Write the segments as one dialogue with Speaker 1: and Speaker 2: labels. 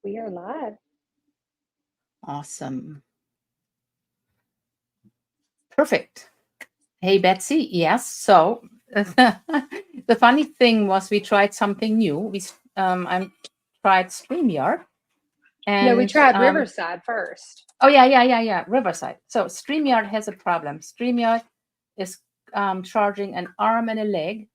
Speaker 1: We are live.
Speaker 2: Awesome. Perfect. Hey, Betsy. Yes. So the funny thing was we tried something new. I tried StreamYard. And,
Speaker 1: no, we tried Riverside first.
Speaker 2: Oh, yeah. Riverside. So StreamYard has a problem. StreamYard is charging an arm and a leg.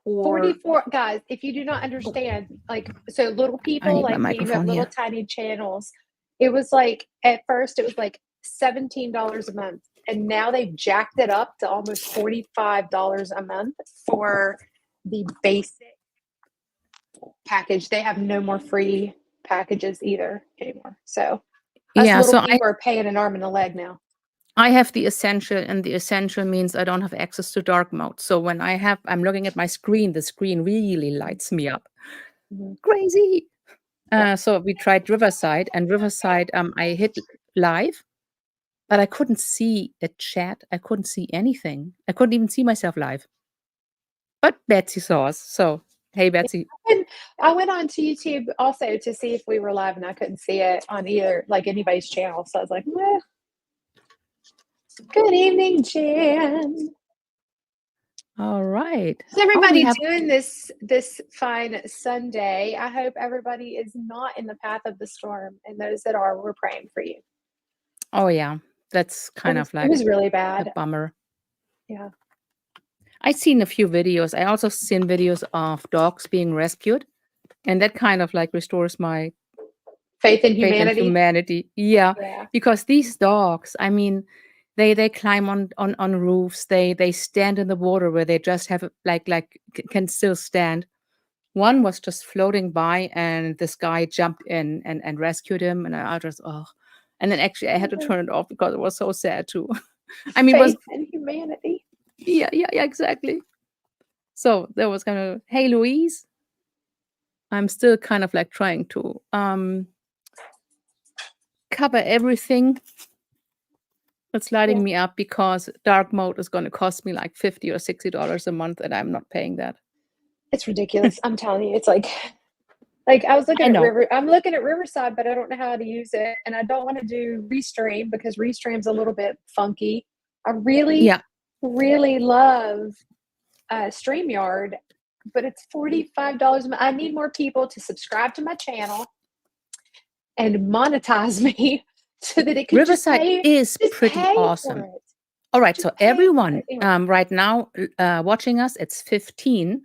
Speaker 1: 44 guys, if you do not understand, like, so little people like me who have little tiny channels, it was like, at first it was like $17 a month, and now they've jacked it up to almost $45 a month for the basic package. They have no more free packages either anymore. So little people are paying an arm and a leg now.
Speaker 2: I have the essential, and the essential means I don't have access to dark mode. So when I'm looking at my screen, the screen really lights me up. Mm-hmm. Crazy. So we tried Riverside, and Riverside, I hit live, but I couldn't see a chat. I couldn't see anything. I couldn't even see myself live. But Betsy saw us. So, hey, Betsy.
Speaker 1: I went on to YouTube also to see if we were live, and I couldn't see it on either, like, anybody's channel. So I was like, meh. Good evening, Jan.
Speaker 2: All right.
Speaker 1: How's everybody doing this fine Sunday? I hope everybody is not in the path of the storm, and those that are, we're praying for you.
Speaker 2: Oh yeah, that's kind of like,
Speaker 1: it was really bad.
Speaker 2: A bummer.
Speaker 1: Yeah.
Speaker 2: I've seen a few videos. I also seen videos of dogs being rescued, and that kind of like restores my
Speaker 1: faith in humanity.
Speaker 2: Yeah, because these dogs, I mean, they climb on roofs. They stand in the water where they just have can still stand. One was just floating by, and this guy jumped in and rescued him. And I just and then actually I had to turn it off because it was so sad too. I mean,
Speaker 1: faith in humanity.
Speaker 2: Yeah, exactly. So there was kind of, hey, Louise. I'm still kind of like trying to cover everything that's lighting me up, because dark mode is going to cost me like $50 or $60 a month, and I'm not paying that.
Speaker 1: It's ridiculous. I'm telling you, it's like I was looking at I'm looking at Riverside, but I don't know how to use it, and I don't want to do Restream because Restream's a little bit funky. I really love StreamYard, but it's $45 a month. I need more people to subscribe to my channel and monetize me so that it can
Speaker 2: Riverside is pretty awesome. All right, so everyone right now watching us, it's 15.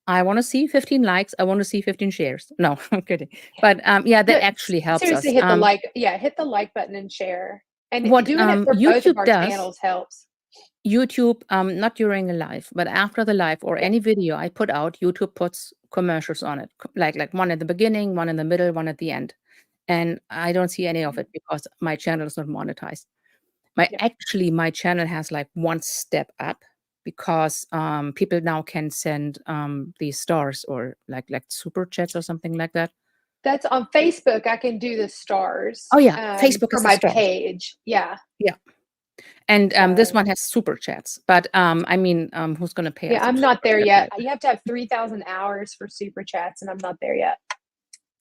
Speaker 2: I want to see 15 likes. I want to see 15 shares. No, I'm kidding. But that actually helps
Speaker 1: seriously,
Speaker 2: us.
Speaker 1: Hit the like. Yeah, hit the like button and share. And doing it for both of our channels helps.
Speaker 2: YouTube, not during a live, but after the live or any video I put out, YouTube puts commercials on it, like one at the beginning, one in the middle, one at the end. And I don't see any of it because my channel is not monetized. My channel has like one step up, because people now can send these stars or like super chats or something like that.
Speaker 1: That's on Facebook. I can do the stars.
Speaker 2: Oh yeah, Facebook
Speaker 1: for my page. Yeah.
Speaker 2: And this one has super chats, but I mean, who's going to pay?
Speaker 1: Yeah, I'm not there yet. You have to have 3,000 hours for super chats, and I'm not there yet.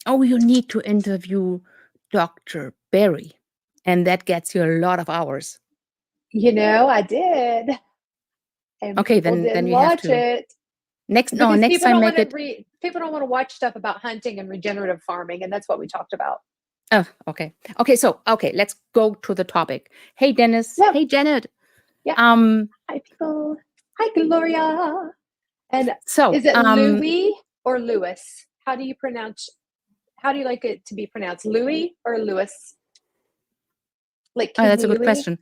Speaker 2: Oh, you need to interview Dr. Berry, and that gets you a lot of hours.
Speaker 1: I did. And
Speaker 2: okay, then you have to.
Speaker 1: It.
Speaker 2: Next time make it.
Speaker 1: People don't want to watch stuff about hunting and regenerative farming, and that's what we talked about.
Speaker 2: Oh, okay. So let's go to the topic. Hey, Dennis. Yeah. Hey, Janet.
Speaker 1: Yeah. Hi, people. Hi, Gloria. And so, is it Louis or Lewis? How do you like it to be pronounced? Louis or Lewis? Like,
Speaker 2: that's a good question.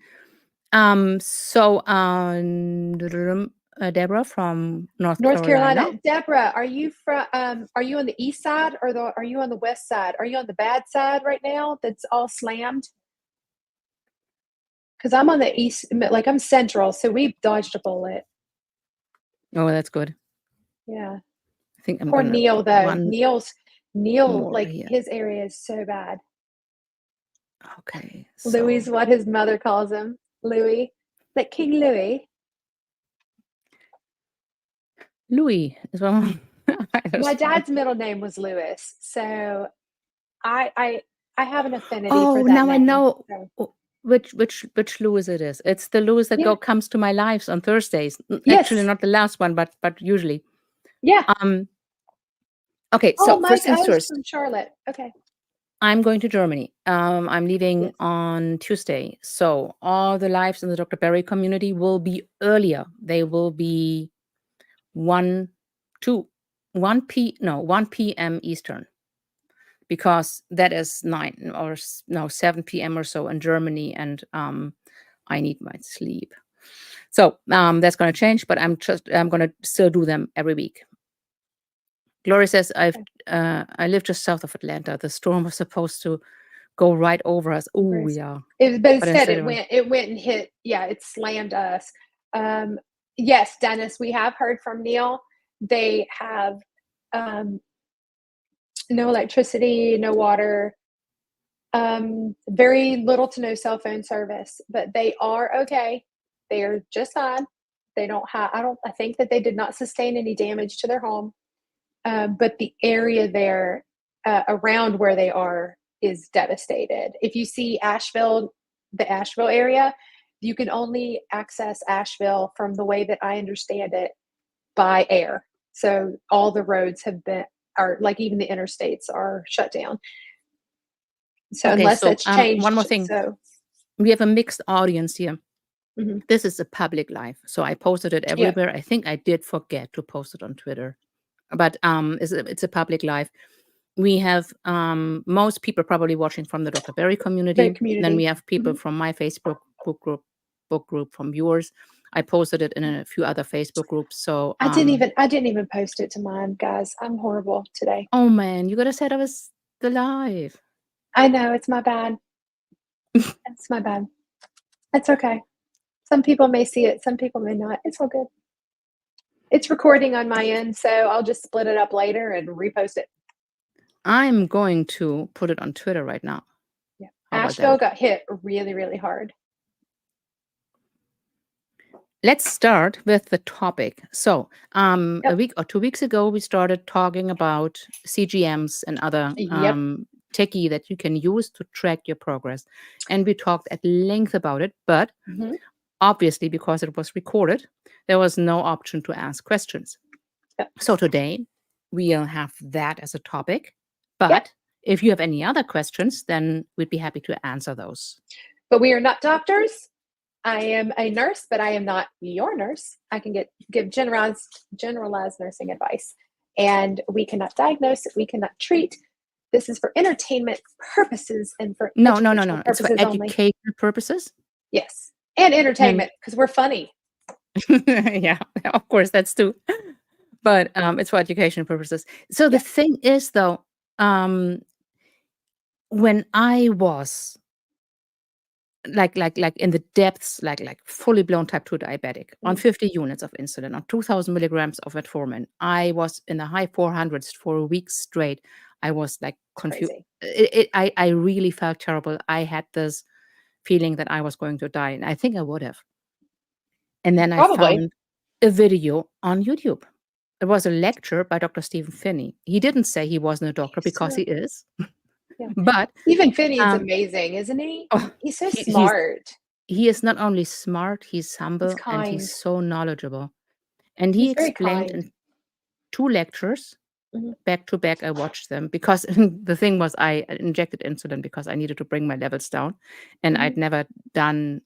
Speaker 2: Deborah from North Carolina.
Speaker 1: Deborah, are you on the east side or are you on the west side? Are you on the bad side right now that's all slammed? Because I'm on the east, like I'm central, so we've dodged a bullet.
Speaker 2: Oh, that's good.
Speaker 1: Yeah.
Speaker 2: I think I'm
Speaker 1: Poor Neil though. Neil, like his area is so bad.
Speaker 2: Okay.
Speaker 1: Louis is what his mother calls him. Louis. Like King Louis.
Speaker 2: Louis is one.
Speaker 1: My dad's middle name was Louis, so I have an affinity
Speaker 2: Oh,
Speaker 1: for that
Speaker 2: now I
Speaker 1: name.
Speaker 2: know
Speaker 1: So.
Speaker 2: which Lewis it is. It's the Lewis that
Speaker 1: Yeah.
Speaker 2: comes to my lives on Thursdays. Actually,
Speaker 1: Yes.
Speaker 2: not the last one, but usually.
Speaker 1: Yeah.
Speaker 2: Okay,
Speaker 1: Oh,
Speaker 2: so
Speaker 1: Mike
Speaker 2: first things
Speaker 1: O is
Speaker 2: first.
Speaker 1: from Charlotte. Okay.
Speaker 2: I'm going to Germany. I'm leaving
Speaker 1: Yes.
Speaker 2: on Tuesday. So all the lives in the Dr. Berry community will be earlier. They will be 1 p.m. Eastern, because that is 7 p.m. or so in Germany, and I need my sleep. So that's going to change, but I'm going to still do them every week. Glory says, I live just south of Atlanta. The storm was supposed to go right over us. Oh, yeah.
Speaker 1: But instead it went and hit. Yeah, it slammed us. Yes, Dennis, we have heard from Neil. They have no electricity, no water, very little to no cell phone service, but they are okay. They are just fine. They don't have, I think that they did not sustain any damage to their home. But the area there around where they are is devastated. If you see Asheville, the Asheville area, you can only access Asheville, from the way that I understand it, by air. So all the roads are like, even the interstates are shut down. So
Speaker 2: okay,
Speaker 1: unless that's changed.
Speaker 2: One more thing.
Speaker 1: So
Speaker 2: we have a mixed audience here.
Speaker 1: Mm-hmm.
Speaker 2: This is a public live, so I posted it everywhere. Yeah. I think I did forget to post it on Twitter, but it's a public live. We have most people probably watching from the Dr. Berry community. Then we have people from my Facebook book group, from yours. I posted it in a few other Facebook groups. So
Speaker 1: I didn't even post it to mine, guys. I'm horrible today.
Speaker 2: Oh man, you gotta say that was the live.
Speaker 1: I know, it's my bad. It's my bad. It's okay. Some people may see it, some people may not. It's all good. It's recording on my end, so I'll just split it up later and repost it.
Speaker 2: I'm going to put it on Twitter right now.
Speaker 1: Yeah. Asheville got hit really, really hard.
Speaker 2: Let's start with the topic. So a week or 2 weeks ago, we started talking about CGMs and other techie that you can use to track your progress. And we talked at length about it, but obviously, because it was recorded, there was no option to ask questions. So today, we'll have that as a topic. But if you have any other questions, then we'd be happy to answer those.
Speaker 1: But we are not doctors. I am a nurse, but I am not your nurse. I can give generalized nursing advice. And we cannot diagnose it. We cannot treat. This is for entertainment purposes and for
Speaker 2: No.
Speaker 1: purposes
Speaker 2: It's for educational purposes.
Speaker 1: Yes. And entertainment, because we're funny.
Speaker 2: Yeah, of course, that's too. But it's for educational purposes. So the thing is, though, when I was like in the depths, like fully blown type 2 diabetic, on 50 units of insulin, on 2,000 milligrams of metformin, I was in the high 400s for a week straight. I was like confused. I really felt terrible. I had this feeling that I was going to die, and I think I would have. And then I found a video on YouTube. It was a lecture by Dr. Stephen Finney. He didn't say he wasn't a doctor, because he is.
Speaker 1: Yeah.
Speaker 2: But
Speaker 1: Stephen Finney is amazing, isn't he?
Speaker 2: Oh,
Speaker 1: he's so smart.
Speaker 2: He is not only smart, he's humble, and he's so knowledgeable. And he explained in 2 lectures, back to back. I watched them because the thing was, I injected insulin because I needed to bring my levels down, and I'd never done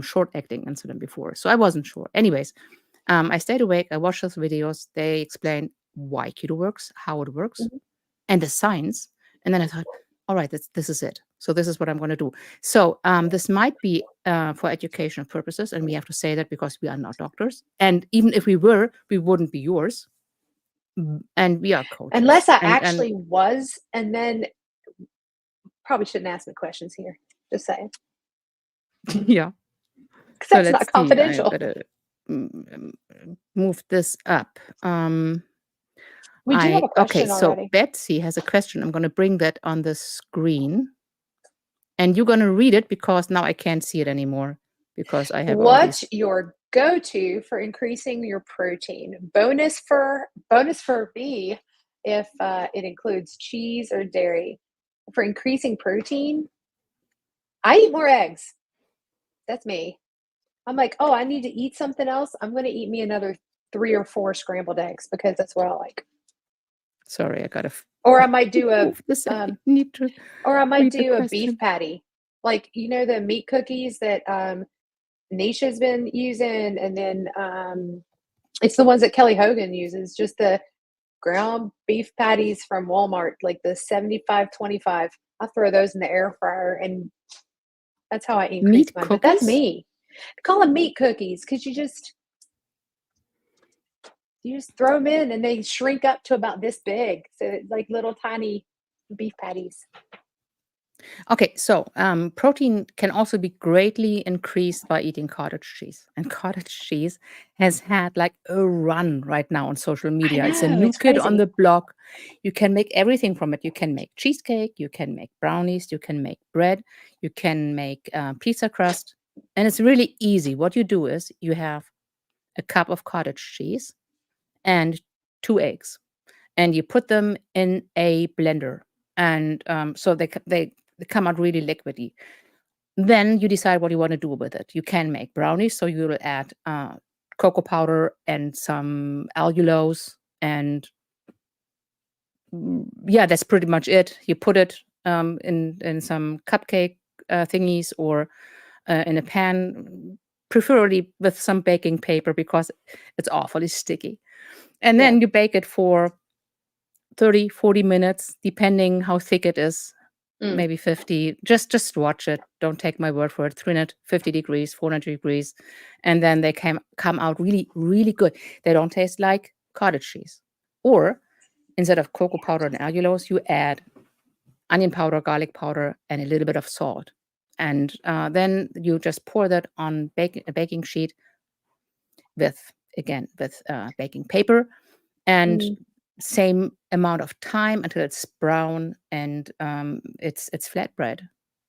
Speaker 2: short-acting insulin before, so I wasn't sure. Anyways, I stayed awake. I watched those videos. They explained why keto works, how it works, and the science. And then I thought, all right, this is it. So this is what I'm going to do. So this might be for educational purposes, and we have to say that because we are not doctors. And even if we were, we wouldn't be yours. And we are coaches.
Speaker 1: Unless I actually was, and then probably shouldn't ask me questions here. Just saying.
Speaker 2: Yeah.
Speaker 1: Because that's not confidential.
Speaker 2: I better move this up.
Speaker 1: We do have a question already.
Speaker 2: So Betsy has a question. I'm going to bring that on the screen. And you're going to read it, because now I can't see it anymore, because I have
Speaker 1: What's your go-to for increasing your protein? Bonus for B if it includes cheese or dairy. for increasing protein, I eat more eggs. That's me. I'm like, oh, I need to eat something else. I'm going to eat me another 3 or 4 scrambled eggs because that's what I like.
Speaker 2: Sorry, I got to.
Speaker 1: Or I might do a beef patty. Like, you know, the meat cookies that Nisha's been using, and then it's the ones that Kelly Hogan uses, just the ground beef patties from Walmart, like the 75-25. I throw those in the air fryer, and that's how I increase
Speaker 2: meat
Speaker 1: mine.
Speaker 2: cookies?
Speaker 1: But that's me. I call them meat cookies because you just throw them in and they shrink up to about this big. So it's like little tiny beef patties.
Speaker 2: Okay, so protein can also be greatly increased by eating cottage cheese. And cottage cheese has had like a run right now on social media. It's a new kid on the block. You can make everything from it. You can make cheesecake, you can make brownies, you can make bread, you can make pizza crust. And it's really easy. What you do is you have a cup of cottage cheese and 2 eggs, and you put them in a blender. And so they come out really liquidy. Then you decide what you want to do with it. You can make brownies, so you will add cocoa powder and some allulose, and yeah, that's pretty much it. You put it in some cupcake thingies, or in a pan, preferably with some baking paper because it's awfully sticky. And then you bake it for 30, 40 minutes, depending how thick it is. Maybe 50. Just watch it. Don't take my word for it. 350 degrees, 400 degrees. And then they come out really, really good. They don't taste like cottage cheese. Or instead of cocoa powder and allulose, you add onion powder, garlic powder, and a little bit of salt. And then you just pour that on a baking sheet with baking paper. And same amount of time until it's brown and it's flatbread,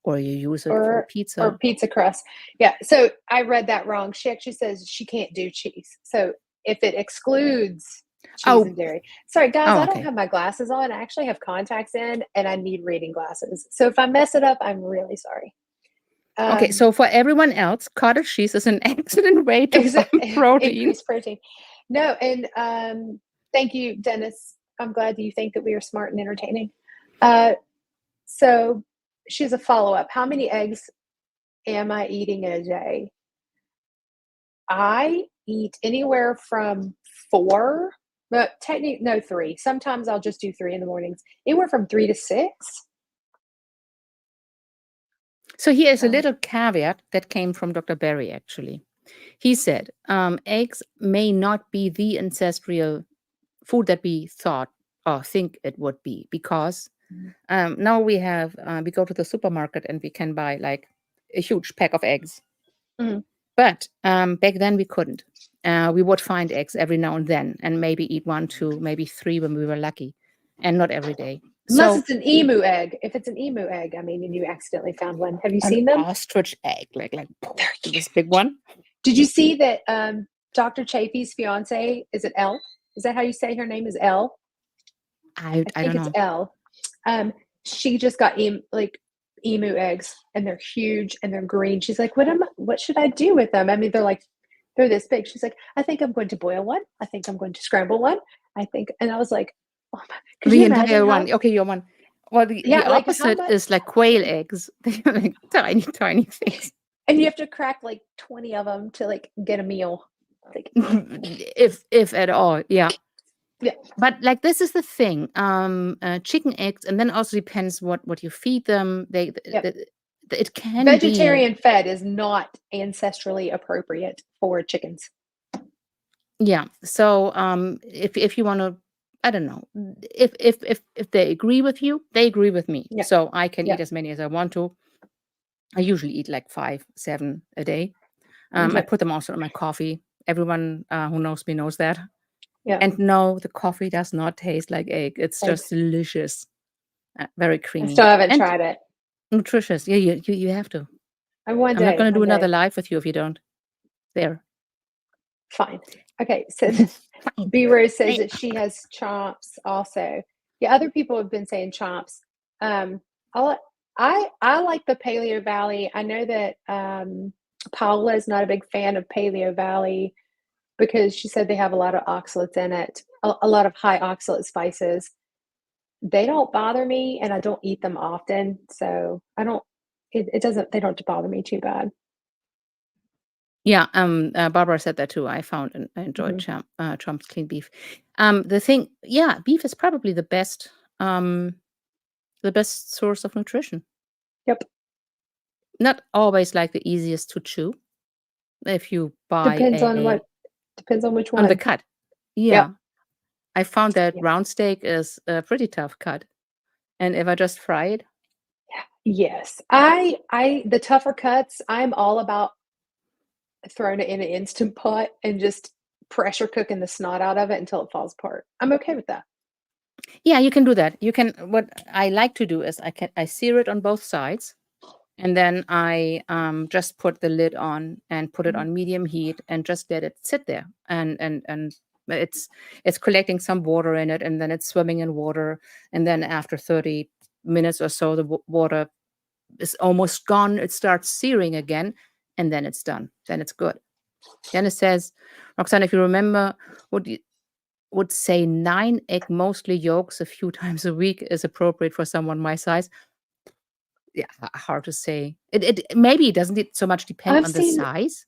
Speaker 2: or you use it for pizza
Speaker 1: or pizza crust. Yeah. So I read that wrong. She actually says she can't do cheese. So if it excludes cheese and dairy. Sorry, guys, I don't have my glasses on. I actually have contacts in, and I need reading glasses. So if I mess it up, I'm really sorry.
Speaker 2: Okay, so for everyone else, cottage cheese is an excellent way to find protein.
Speaker 1: Increase protein. No, and thank you, Dennis. I'm glad you think that we are smart and entertaining. So she's a follow-up. How many eggs am I eating in a day? I eat anywhere from 4, but technically, no, 3. Sometimes I'll just do 3 in the mornings. Anywhere from 3 to 6.
Speaker 2: So here's a little caveat that came from Dr. Berry, actually. He said, eggs may not be the ancestral food that we thought or think it would be, because now we go to the supermarket and we can buy like a huge pack of eggs. But back then we couldn't. We would find eggs every now and then, and maybe eat 1, 2, maybe 3 when we were lucky, and not every day.
Speaker 1: Unless it's an emu egg. If it's an emu egg, I mean, and you accidentally found one. Have you seen them?
Speaker 2: Ostrich egg, like this big one.
Speaker 1: Did you see that Dr. Chafee's fiance, is it Elle? Is that how you say her name is Elle?
Speaker 2: I think
Speaker 1: it's Elle. She just got emu eggs, and they're huge and they're green. She's like, what should I do with them? I mean, they're this big. She's like, I think I'm going to boil one. I think I'm going to scramble one. And I was like, oh my, could you imagine
Speaker 2: one? Okay, your one. Well, the opposite is like quail eggs. They're like tiny, tiny things.
Speaker 1: And you have to crack like 20 of them to like get a meal. Like,
Speaker 2: if at all, yeah.
Speaker 1: Yeah.
Speaker 2: But like this is the thing. Chicken eggs, and then also depends what you feed them. It can
Speaker 1: vegetarian fed is not ancestrally appropriate for chickens.
Speaker 2: Yeah. So if you want to, I don't know, if they agree with you, they agree with me. Yeah. So I can eat as many as I want to. I usually eat like 5, 7 a day. I put them also in my coffee. Everyone who knows me knows that. Yeah. And no, the coffee does not taste like egg. It's just delicious. Very creamy.
Speaker 1: I still haven't tried it.
Speaker 2: Nutritious. Yeah, you have to.
Speaker 1: I'm
Speaker 2: not going to do another live with you if you don't. There.
Speaker 1: Fine. Okay. So B Rose says that she has chomps also. Yeah, other people have been saying chomps. I like the Paleo Valley. I know that Paula is not a big fan of Paleo Valley because she said they have a lot of oxalates in it, a lot of high oxalate spices. They don't bother me, and I don't eat them often, so I don't. They don't bother me too bad.
Speaker 2: Yeah, Barbara said that too. I found and I enjoyed Trump's clean beef. Beef is probably the best source of nutrition.
Speaker 1: Yep.
Speaker 2: Not always like the easiest to chew. If you buy
Speaker 1: depends on which one.
Speaker 2: On the cut. Yeah.
Speaker 1: Yep.
Speaker 2: I found that round steak is a pretty tough cut. And if I just fry it.
Speaker 1: Yes. The tougher cuts, I'm all about throwing it in an Instant Pot and just pressure cooking the snot out of it until it falls apart. I'm okay with that.
Speaker 2: Yeah, you can do that. What I like to do is I sear it on both sides, and then I just put the lid on and put it on medium heat and just let it sit there. And it's collecting some water in it, and then it's swimming in water. And then after 30 minutes or so, the water is almost gone. It starts searing again, and then it's done. Then it's good. Then it says, Roxana, if you remember, would say 9 egg, mostly yolks, a few times a week is appropriate for someone my size. Yeah, hard to say. It maybe doesn't so much depend on the size.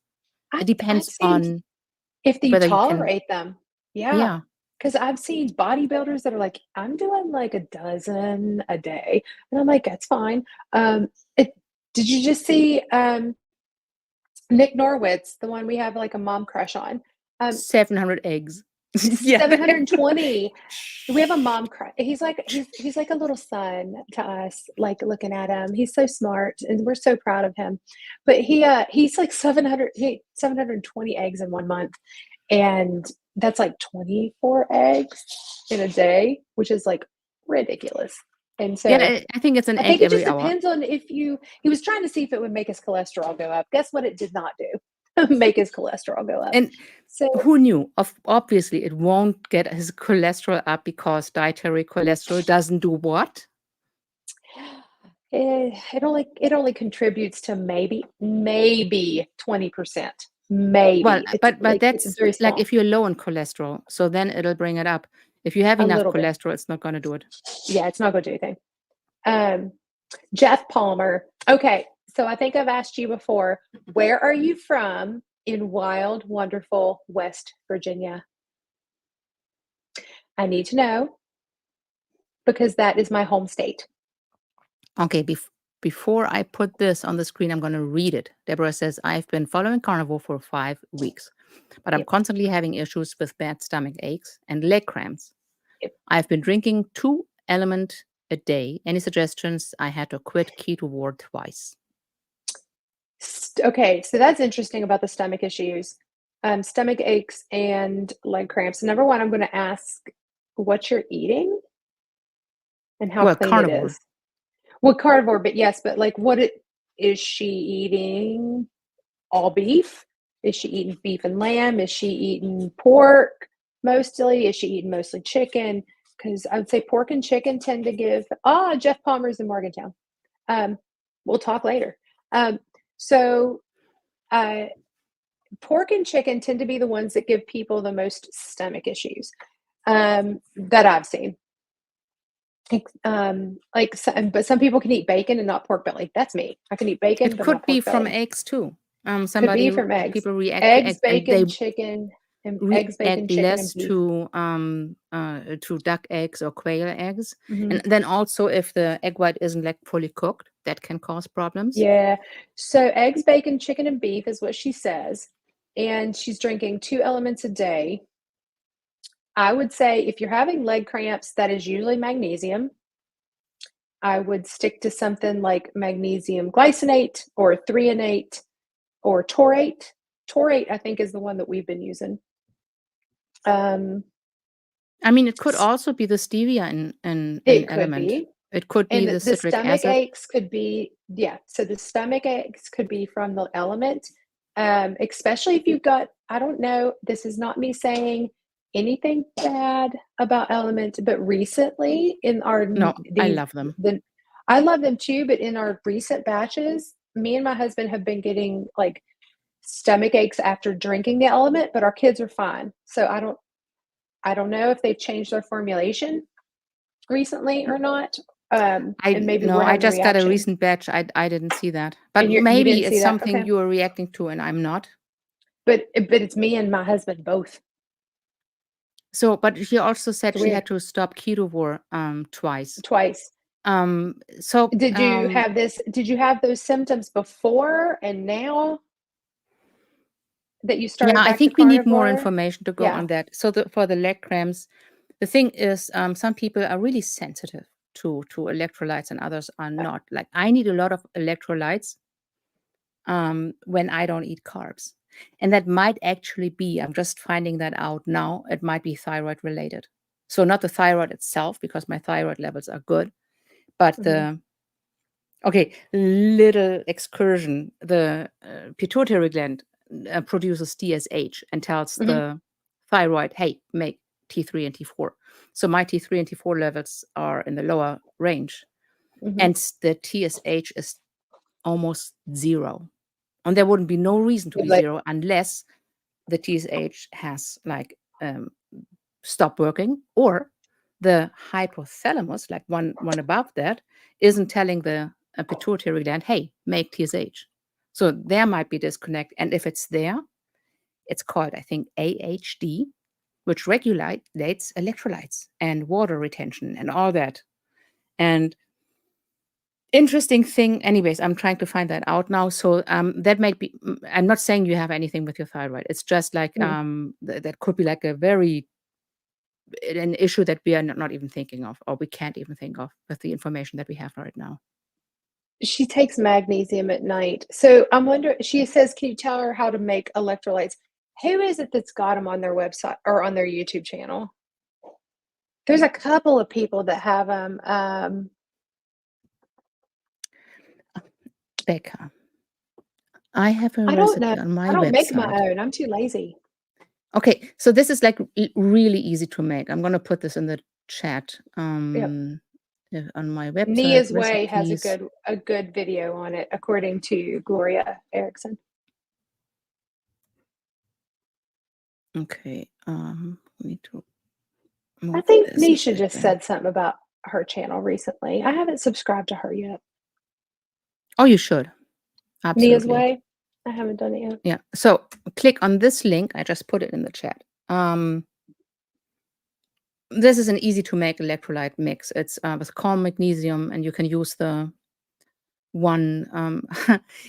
Speaker 2: It depends on
Speaker 1: if you tolerate them.
Speaker 2: Yeah.
Speaker 1: Because I've seen bodybuilders that are like, I'm doing like a dozen a day. And I'm like, that's fine. Did you just see Nick Norwitz, the one we have like a mom crush on?
Speaker 2: 700 eggs.
Speaker 1: 720. We have a mom crush. He's like a little son to us, like looking at him. He's so smart and we're so proud of him. But he's like 720 eggs in 1 month. And that's like 24 eggs in a day, which is like ridiculous. And so
Speaker 2: I think it's an egg every hour. I think it just
Speaker 1: depends on he was trying to see if it would make his cholesterol go up. Guess what it did not do? Make his cholesterol go up.
Speaker 2: And so who knew? Obviously, it won't get his cholesterol up because dietary cholesterol doesn't do what?
Speaker 1: It only contributes to maybe 20%. Maybe.
Speaker 2: Well, but that's like if you're low in cholesterol, so then it'll bring it up. If you have enough cholesterol, it's not going to do it.
Speaker 1: Yeah, it's not going to do anything. Jeff Palmer. Okay, so I think I've asked you before, where are you from in wild, wonderful West Virginia? I need to know because that is my home state.
Speaker 2: Okay, before I put this on the screen, I'm going to read it. Deborah says, I've been following carnivore for 5 weeks, but I'm constantly having issues with bad stomach aches and leg cramps. I've been drinking 2 Element a day. Any suggestions? I had to quit keto ward twice.
Speaker 1: Okay, so that's interesting about the stomach issues, stomach aches and leg cramps. Number one, I'm going to ask what you're eating and how clean
Speaker 2: carnivore.
Speaker 1: It is. Well, carnivore, but yes, but like is she eating all beef? Is she eating beef and lamb? Is she eating pork mostly? Is she eating mostly chicken? Because I would say pork and chicken tend to give, Jeff Palmer's in Morgantown. We'll talk later. Pork and chicken tend to be the ones that give people the most stomach issues that I've seen. But some people can eat bacon and not pork belly. That's me. I can eat bacon.
Speaker 2: It could be from eggs too.
Speaker 1: Could be from eggs.
Speaker 2: People react
Speaker 1: eggs,
Speaker 2: to
Speaker 1: eggs, bacon, chicken, and eggs, bacon, chicken,
Speaker 2: less
Speaker 1: and beef.
Speaker 2: to duck eggs or quail eggs,
Speaker 1: Mm-hmm.
Speaker 2: and then also if the egg white isn't like fully cooked, that can cause problems.
Speaker 1: Yeah. So eggs, bacon, chicken, and beef is what she says, and she's drinking 2 Elements a day. I would say if you're having leg cramps, that is usually magnesium. I would stick to something like magnesium glycinate or threonate or taurate. Taurate, I think, is the one that we've been using.
Speaker 2: I mean, it could also be the stevia in Element. It could be the citric acid.
Speaker 1: The stomach aches could be, so the stomach aches could be from the Element, especially if you've got, I don't know, this is not me saying anything bad about Element, but recently in our
Speaker 2: I love them.
Speaker 1: I love them too, but in our recent batches, me and my husband have been getting like stomach aches after drinking the element, but our kids are fine. So I don't know if they've changed their formulation recently or not. And maybe we're
Speaker 2: I
Speaker 1: having
Speaker 2: just got a
Speaker 1: reaction.
Speaker 2: recent batch. I didn't see that, but
Speaker 1: You
Speaker 2: maybe
Speaker 1: didn't see
Speaker 2: it's
Speaker 1: that?
Speaker 2: something
Speaker 1: Okay.
Speaker 2: you are reacting to and I'm not.
Speaker 1: But it's me and my husband both.
Speaker 2: So, but she also said
Speaker 1: It's
Speaker 2: she
Speaker 1: weird.
Speaker 2: had to stop ketovore twice.
Speaker 1: So did you have this? Did you have those symptoms before and now that you started?
Speaker 2: Yeah, I
Speaker 1: back
Speaker 2: think
Speaker 1: to
Speaker 2: we need more
Speaker 1: carnivore?
Speaker 2: information to go
Speaker 1: Yeah.
Speaker 2: on that. So for the leg cramps, the thing is, some people are really sensitive to electrolytes and others are not. Like I need a lot of electrolytes when I don't eat carbs. And that might actually be, I'm just finding that out now, it might be thyroid related. So not the thyroid itself, because my thyroid levels are good, but okay, little excursion. The pituitary gland produces DSH and tells the thyroid, hey, make T3 and T4. So my T3 and T4 levels are in the lower range. And the TSH is almost zero. And there wouldn't be no reason to be zero unless the TSH has like stopped working, or the hypothalamus, like one above that, isn't telling the pituitary gland, hey, make TSH. So there might be disconnect. And if it's there, it's called, I think, AHD, which regulates electrolytes and water retention and all that. And interesting thing, anyways, I'm trying to find that out now. So that might be, I'm not saying you have anything with your thyroid. It's just like that could be like an issue that we are not even thinking of, or we can't even think of with the information that we have right now.
Speaker 1: She takes magnesium at night. So I'm wondering, she says, can you tell her how to make electrolytes? Who is it that's got them on their website or on their YouTube channel? There's a couple of people that have them.
Speaker 2: Bekah, I have a
Speaker 1: I don't know.
Speaker 2: recipe on my
Speaker 1: I don't
Speaker 2: website.
Speaker 1: make my own. I'm too lazy.
Speaker 2: Okay, so this is like really easy to make. I'm going to put this in the chat on my website.
Speaker 1: Nia's Way has a good video on it, according to Gloria Erickson.
Speaker 2: Okay, we need to.
Speaker 1: I think Nisha just said something about her channel recently. I haven't subscribed to her yet.
Speaker 2: Oh, you should. Absolutely.
Speaker 1: Nia's Way. I haven't done it yet.
Speaker 2: Yeah. So click on this link. I just put it in the chat. This is an easy to make electrolyte mix. It's with calm magnesium, and you can use the one.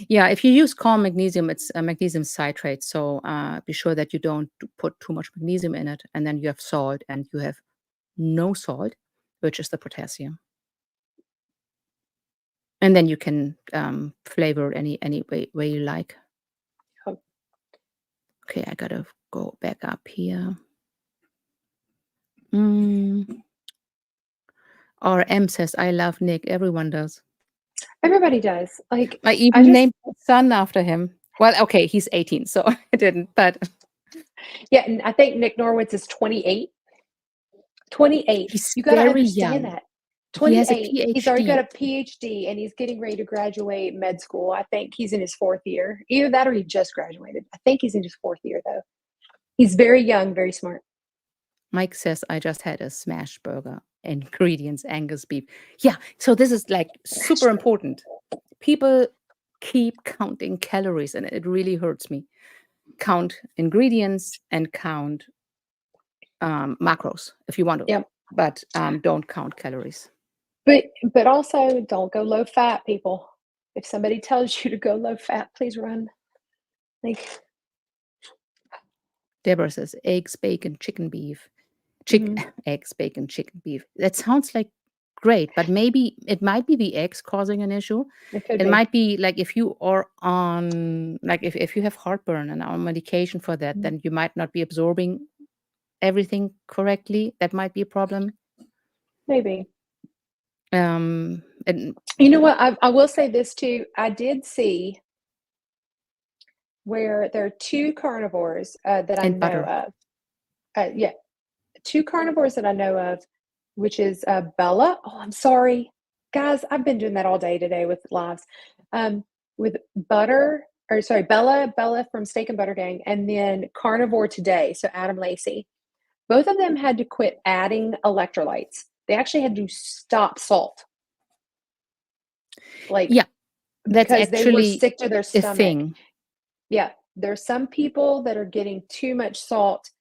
Speaker 2: Yeah, if you use calm magnesium, it's magnesium citrate. So be sure that you don't put too much magnesium in it. And then you have salt, and you have no salt, which is the potassium. And then you can flavor it any way you like. Okay, I gotta go back up here. RM says, I love Nick. Everyone does.
Speaker 1: Everybody does. Like
Speaker 2: I even named my son after him. Well, okay, he's 18, so I didn't, but.
Speaker 1: Yeah, and I think Nick Norwitz is 28. 28.
Speaker 2: He's
Speaker 1: you got to
Speaker 2: very
Speaker 1: understand
Speaker 2: young.
Speaker 1: that. 28.
Speaker 2: He has a PhD.
Speaker 1: He's already got a PhD and he's getting ready to graduate med school. I think he's in his 4th year. Either that or he just graduated. I think he's in his 4th year, though. He's very young, very smart.
Speaker 2: Mike says, I just had a smash burger. Ingredients, Angus beef. Yeah, so this is like super important. People keep counting calories, and it really hurts me. Count ingredients and count macros if you want to.
Speaker 1: Yep.
Speaker 2: But don't count calories.
Speaker 1: But also don't go low fat, people. If somebody tells you to go low fat, please run. Like
Speaker 2: Deborah says, eggs, bacon, chicken, beef. Eggs, bacon, chicken, beef. That sounds like great, but maybe it might be the eggs causing an issue. It might be like if you are on, like if you have heartburn and are on medication for that, then you might not be absorbing everything correctly. That might be a problem.
Speaker 1: Maybe.
Speaker 2: And
Speaker 1: you know what? I will say this too. I did see where there are 2 carnivores that I know of. Yeah, 2 carnivores that I know of, which is Bella. Oh, I'm sorry. Guys, I've been doing that all day today with lives. With butter, or sorry, Bella from Steak and Butter Gang, and then Carnivore Today, so Adam Lacey. Both of them had to quit adding electrolytes. They actually had to stop salt. Like,
Speaker 2: Yeah, that's
Speaker 1: because they were
Speaker 2: actually
Speaker 1: sick to their
Speaker 2: a
Speaker 1: stomach.
Speaker 2: thing.
Speaker 1: Yeah, there's some people that are getting too much salt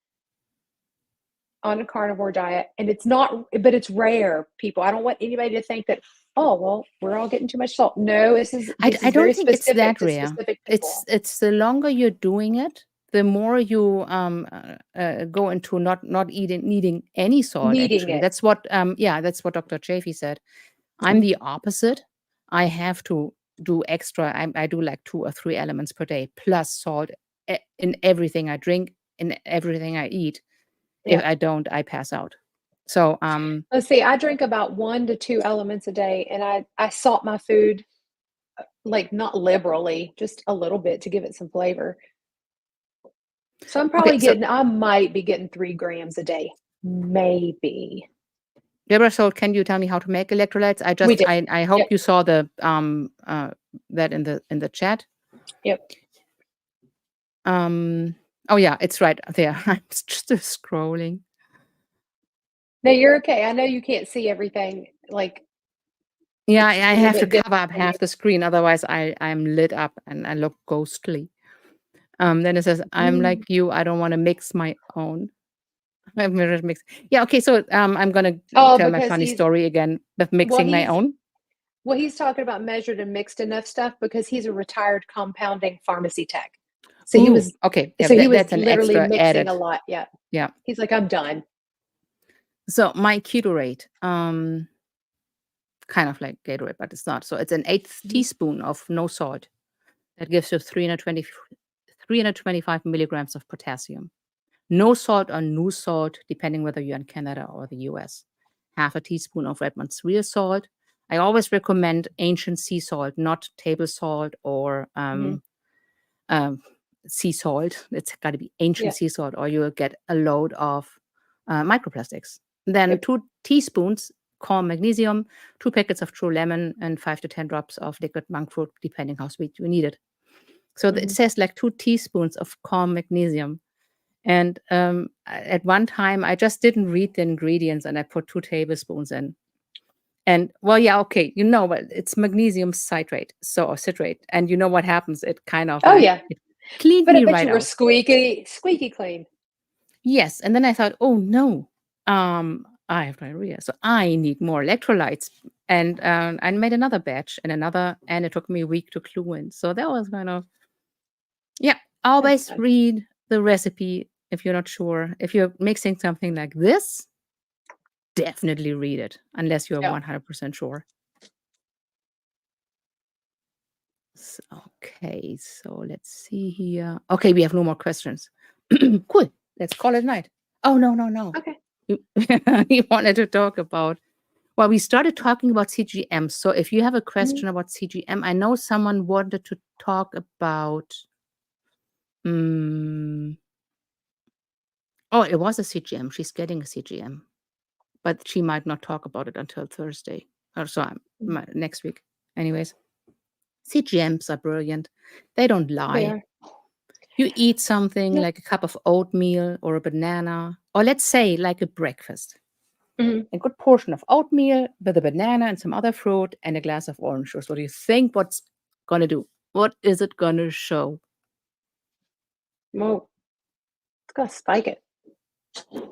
Speaker 1: on a carnivore diet, and it's not, but it's rare, people. I don't want anybody to think that, oh, well, we're all getting too much salt. No, this is
Speaker 2: I don't
Speaker 1: very
Speaker 2: think it's
Speaker 1: specific
Speaker 2: that
Speaker 1: to
Speaker 2: rare.
Speaker 1: specific people.
Speaker 2: It's the longer you're doing it, the more you go into not needing any salt.
Speaker 1: Needing
Speaker 2: Actually,
Speaker 1: it.
Speaker 2: that's what that's what Dr. Chafee said. I'm the opposite. I have to do extra. I do like 2 or 3 elements per day plus salt in everything I drink, in everything I eat. If
Speaker 1: Yeah.
Speaker 2: I don't, I pass out. So
Speaker 1: Let's see, I drink about 1 to 2 elements a day, and I salt my food, like, not liberally, just a little bit to give it some flavor. So I'm probably I might be getting 3 grams a day, maybe.
Speaker 2: Deborah, so can you tell me how to make electrolytes? I hope you saw the that in the chat.
Speaker 1: Yep.
Speaker 2: Oh yeah, it's right there. I'm just scrolling.
Speaker 1: No, you're okay. I know you can't see everything. Like,
Speaker 2: yeah, I have to cover up half the screen, otherwise I'm lit up and I look ghostly. Then it says, I'm like you, I don't want to mix my own. I've never mixed. Yeah, okay, so I'm gonna tell my funny story again with mixing my own.
Speaker 1: Well, he's talking about measured and mixed enough stuff because he's a retired compounding pharmacy tech. So he was
Speaker 2: okay. Yeah,
Speaker 1: so he was
Speaker 2: that's an
Speaker 1: literally
Speaker 2: extra
Speaker 1: mixing
Speaker 2: added.
Speaker 1: a lot. Yeah.
Speaker 2: Yeah.
Speaker 1: He's like, I'm done.
Speaker 2: So my keto rate, kind of like Gatorade, but it's not. So it's an 1/8 teaspoon of no salt. That gives you 325 milligrams of potassium. No salt or no salt, depending whether you're in Canada or the US. 1/2 teaspoon of Redmond's real salt. I always recommend ancient sea salt, not table salt or sea salt. It's got to be ancient sea salt, or you'll get a load of microplastics. Then 2 teaspoons corn magnesium, 2 packets of true lemon, and 5 to 10 drops of liquid monk fruit, depending how sweet you need it. So it says like 2 teaspoons of corn magnesium. And at one time, I just didn't read the ingredients, and I put 2 tablespoons in. And well, yeah, okay, but it's magnesium citrate, or citrate, and you know what happens? It kind of it cleaned me right out. But I bet you were
Speaker 1: squeaky clean.
Speaker 2: Yes, and then I thought, oh no, I have diarrhea, so I need more electrolytes, and I made another batch and it took me a week to clue in. So that was kind of always read the recipe if you're not sure. If you're mixing something like this, definitely read it unless you're 100% sure. So, okay, so let's see here. Okay, we have no more questions. Cool. Let's call it night. Oh, no.
Speaker 1: Okay.
Speaker 2: He wanted to talk about, well, we started talking about CGM. So if you have a question about CGM, I know someone wanted to talk about, it was a CGM. She's getting a CGM, but she might not talk about it until Thursday or next week. Anyways, CGMs are brilliant. They don't lie.
Speaker 1: They are.
Speaker 2: You eat something like a cup of oatmeal or a banana, or let's say like a breakfast. A good portion of oatmeal with a banana and some other fruit and a glass of orange juice. What do you think what's going to do? What is it going to show?
Speaker 1: Well, it's going to spike it.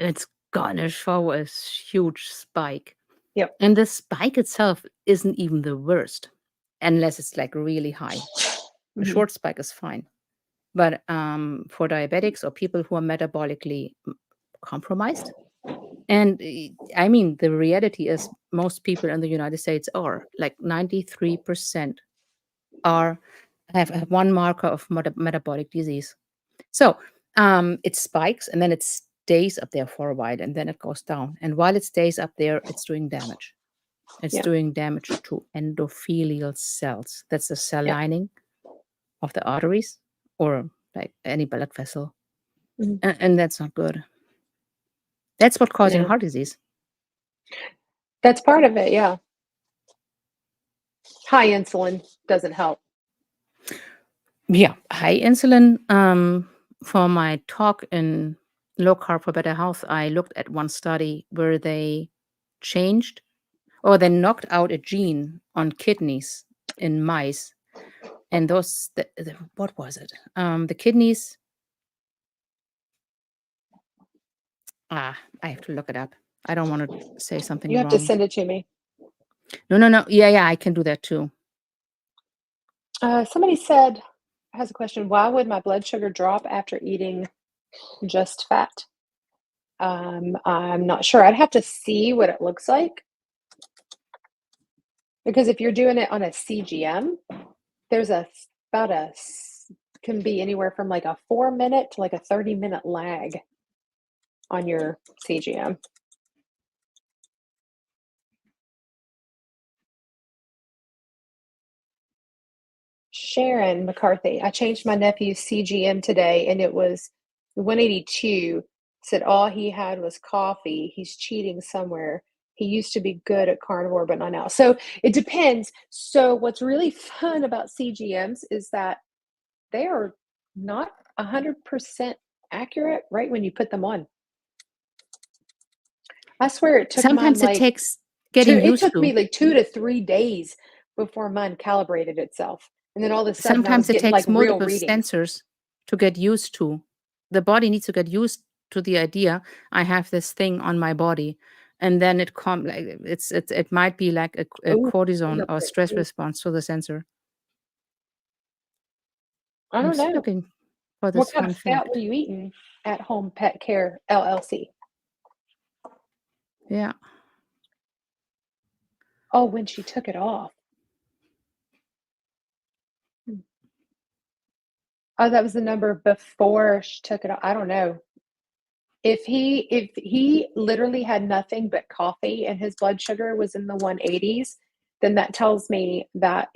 Speaker 2: It's going to show a huge spike.
Speaker 1: Yep.
Speaker 2: And the spike itself isn't even the worst, unless it's like really high. A short spike is fine. But for diabetics or people who are metabolically compromised, and I mean, the reality is most people in the United States are like 93% have one marker of metabolic disease. So it spikes and then it stays up there for a while and then it goes down. And while it stays up there, it's doing damage. It's doing damage to endothelial cells. That's the cell lining of the arteries or like any blood vessel. And that's not good. That's what causing heart disease.
Speaker 1: That's part of it, yeah. high insulin doesn't help.
Speaker 2: Yeah, high insulin. For my talk in Low Carb for Better Health, I looked at one study where they changed or they knocked out a gene on kidneys in mice. And those, what was it? The kidneys. I have to look it up. I don't want to say something
Speaker 1: You have
Speaker 2: wrong.
Speaker 1: to send it to me.
Speaker 2: No. Yeah, I can do that too.
Speaker 1: Somebody has a question. Why would my blood sugar drop after eating just fat? I'm not sure. I'd have to see what it looks like. Because if you're doing it on a CGM, there's can be anywhere from like a 4-minute to like a 30-minute lag on your CGM. Sharon McCarthy, I changed my nephew's CGM today and it was 182. Said all he had was coffee. He's cheating somewhere. He used to be good at carnivore, but not now. So it depends. So what's really fun about CGMs is that they are not 100% accurate right when you put them on. I swear it took
Speaker 2: Sometimes it takes getting used to.
Speaker 1: It took me like 2 to 3 days before mine calibrated itself. And then all of a sudden
Speaker 2: Sometimes it takes
Speaker 1: like
Speaker 2: multiple sensors to get used to. The body needs to get used to the idea I have this thing on my body. And then it might be like a cortisone or stress response to the sensor.
Speaker 1: I don't know.
Speaker 2: Looking for this
Speaker 1: what kind of fat were you eating at Home Pet Care LLC?
Speaker 2: Yeah.
Speaker 1: Oh, when she took it off. Oh, that was the number before she took it off. I don't know. If he literally had nothing but coffee and his blood sugar was in the 180s, then that tells me that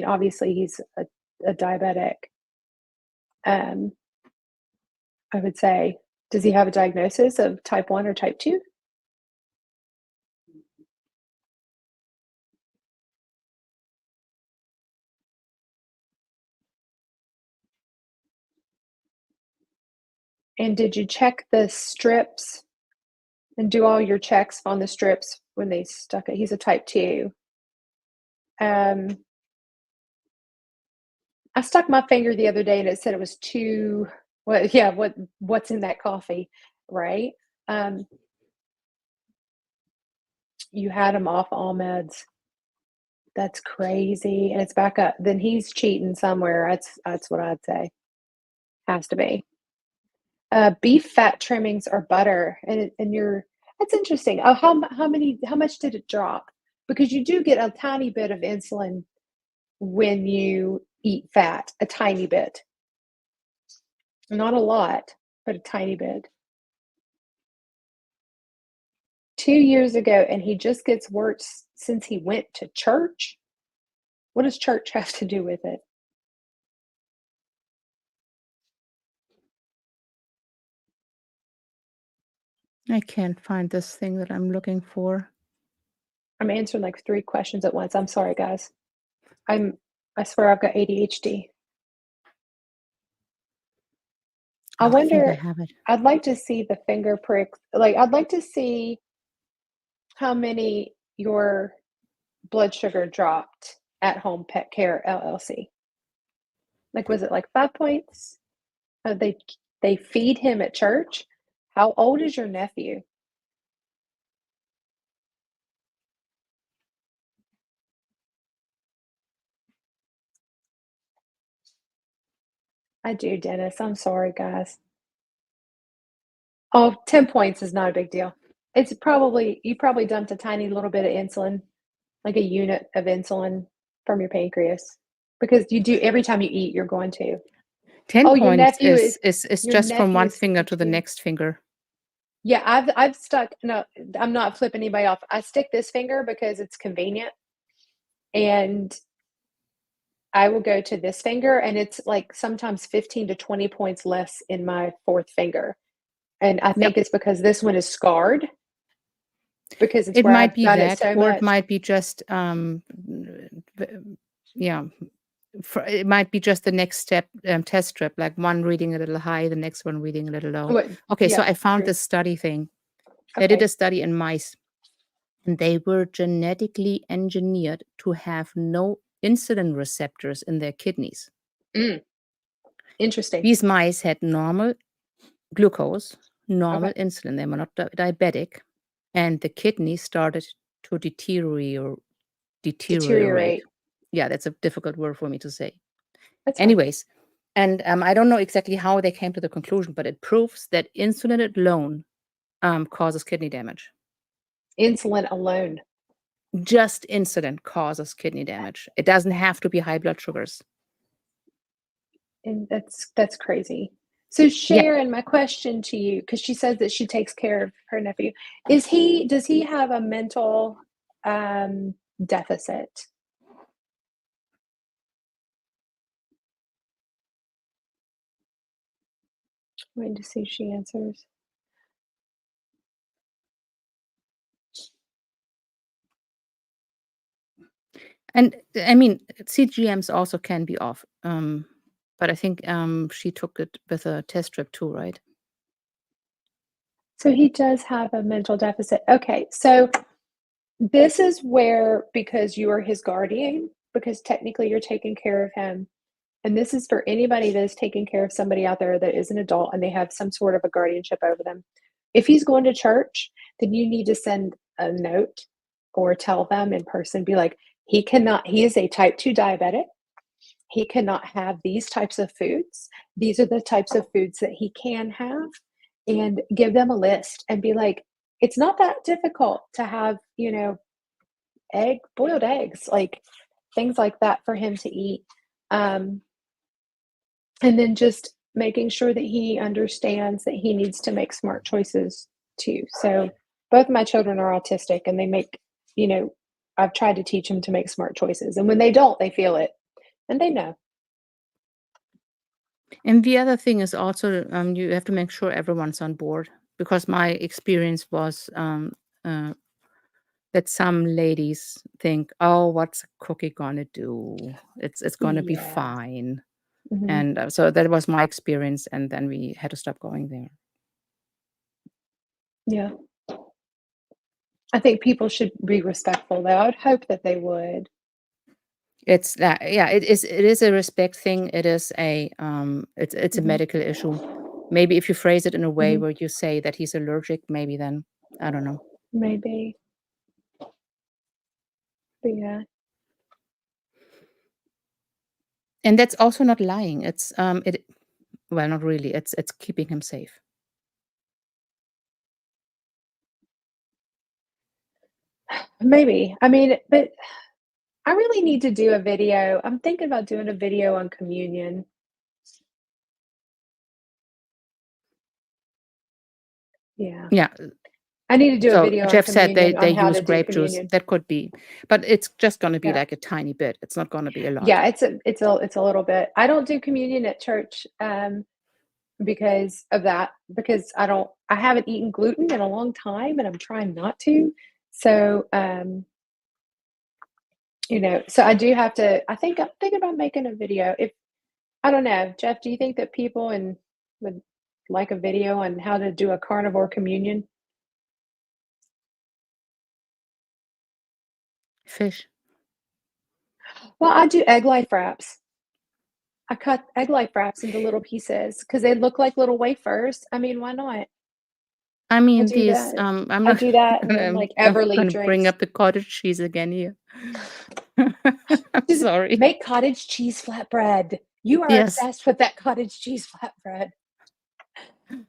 Speaker 1: obviously he's a diabetic. I would say, does he have a diagnosis of type 1 or type 2? And did you check the strips and do all your checks on the strips when they stuck it? He's a type 2. I stuck my finger the other day and it said it was too, what's in that coffee, right? You had him off all meds. That's crazy. And it's back up. Then he's cheating somewhere. That's what I'd say. Has to be. Beef fat trimmings or butter, and that's interesting. Oh, how much did it drop? Because you do get a tiny bit of insulin when you eat fat, a tiny bit, not a lot, but a tiny bit. 2 years ago, and he just gets worse since he went to church. What does church have to do with it?
Speaker 2: I can't find this thing that I'm looking for.
Speaker 1: I'm answering like 3 questions at once. I'm sorry, guys. I swear I've got ADHD. I wonder,
Speaker 2: I have it.
Speaker 1: I'd like to see the finger pricks. Like, I'd like to see how many your blood sugar dropped at Home Pet Care LLC. Like, was it like 5 points? They feed him at church. How old is your nephew? I do, Dennis. I'm sorry, guys. Oh, 10 points is not a big deal. You probably dumped a tiny little bit of insulin, like a unit of insulin from your pancreas, because you do every time you eat, you're going to.
Speaker 2: 10
Speaker 1: Oh,
Speaker 2: points
Speaker 1: your nephew
Speaker 2: is just from one finger to the next finger.
Speaker 1: Yeah, I've stuck. No, I'm not flipping anybody off. I stick this finger because it's convenient, and I will go to this finger, and it's like sometimes 15 to 20 points less in my 4th finger. And I think it's because this one is scarred, because it's
Speaker 2: it
Speaker 1: where
Speaker 2: might
Speaker 1: I've
Speaker 2: be
Speaker 1: done
Speaker 2: that,
Speaker 1: it so
Speaker 2: or
Speaker 1: much.
Speaker 2: it might be just yeah, it might be just the next step, test strip, like one reading a little high, the next one reading a little low. Okay, so I found this study thing. They did a study in mice, and they were genetically engineered to have no insulin receptors in their kidneys.
Speaker 1: Interesting.
Speaker 2: These mice had normal glucose, normal insulin. They were not diabetic, and the kidneys started to deteriorate. Yeah, that's a difficult word for me to say. Anyways, and I don't know exactly how they came to the conclusion, but it proves that insulin alone causes kidney damage.
Speaker 1: Insulin alone.
Speaker 2: Just insulin causes kidney damage. It doesn't have to be high blood sugars.
Speaker 1: And that's crazy. So Sharon, my question to you, because she says that she takes care of her nephew, does he have a mental deficit? Waiting to see if she answers.
Speaker 2: And I mean, CGMs also can be off. But I think she took it with a test strip too, right?
Speaker 1: So he does have a mental deficit. Okay, so this is where, because you are his guardian, because technically you're taking care of him, and this is for anybody that is taking care of somebody out there that is an adult and they have some sort of a guardianship over them. If he's going to church, then you need to send a note or tell them in person, be like, he is a type 2 diabetic. He cannot have these types of foods. These are the types of foods that he can have, and give them a list and be like, it's not that difficult to have, boiled eggs, like things like that for him to eat. And then just making sure that he understands that he needs to make smart choices too. So both my children are autistic, and they make, I've tried to teach them to make smart choices. And when they don't, they feel it and they know.
Speaker 2: And the other thing is also you have to make sure everyone's on board, because my experience was that some ladies think, oh, what's a cookie gonna do? It's gonna be fine. And so that was my experience, and then we had to stop going there.
Speaker 1: Yeah. I think people should be respectful, though. I would hope that they would.
Speaker 2: It's it is a respect thing. It is it's a medical issue. Maybe if you phrase it in a way where you say that he's allergic, maybe then, I don't know.
Speaker 1: Maybe. But yeah.
Speaker 2: And that's also not lying. It's well, not really. It's keeping him safe.
Speaker 1: Maybe. I mean, but I really need to do a video. I'm thinking about doing a video on communion. Yeah.
Speaker 2: Yeah.
Speaker 1: I need to do a video
Speaker 2: Jeff
Speaker 1: on
Speaker 2: said they
Speaker 1: on
Speaker 2: use grape juice. That could be, but it's just going to be like a tiny bit. It's not going to be a lot.
Speaker 1: Yeah, it's a little bit. I don't do communion at church because of that. Because I haven't eaten gluten in a long time, and I'm trying not to. So so I do have to. I'm thinking about making a video. I don't know, Jeff, do you think that people would like a video on how to do a carnivore communion?
Speaker 2: Fish.
Speaker 1: Well, I do egg life wraps. I cut egg life wraps into little pieces because they look like little wafers. I mean, why not?
Speaker 2: I mean,
Speaker 1: do
Speaker 2: these.
Speaker 1: that.
Speaker 2: I'm
Speaker 1: I
Speaker 2: not
Speaker 1: do that, and then
Speaker 2: I'm
Speaker 1: like
Speaker 2: I'm
Speaker 1: Everly
Speaker 2: gonna bring
Speaker 1: drinks.
Speaker 2: up the cottage cheese again here. I'm
Speaker 1: Just
Speaker 2: sorry.
Speaker 1: make cottage cheese flatbread. You are obsessed with that cottage cheese flatbread.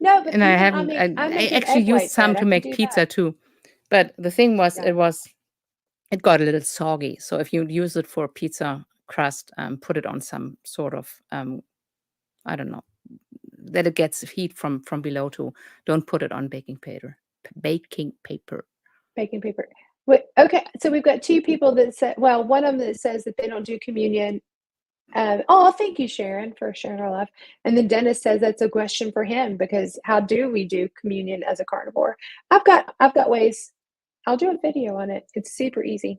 Speaker 1: No, but
Speaker 2: And I
Speaker 1: even
Speaker 2: haven't.
Speaker 1: I
Speaker 2: I
Speaker 1: make an
Speaker 2: actually
Speaker 1: egg
Speaker 2: used
Speaker 1: white
Speaker 2: some
Speaker 1: bread.
Speaker 2: to
Speaker 1: I can
Speaker 2: make
Speaker 1: do
Speaker 2: pizza
Speaker 1: that.
Speaker 2: too, but the thing was,
Speaker 1: Yeah.
Speaker 2: it got a little soggy. So if you use it for pizza crust, put it on some sort of I don't know, that it gets heat from below too. Don't put it on baking paper. Baking paper.
Speaker 1: Baking paper. Wait, okay, so we've got two people that said, well, one of them that says that they don't do communion. Oh, thank you, Sharon, for sharing our love. And then Dennis says that's a question for him, because how do we do communion as a carnivore? I've got ways. I'll do a video on it. It's super easy.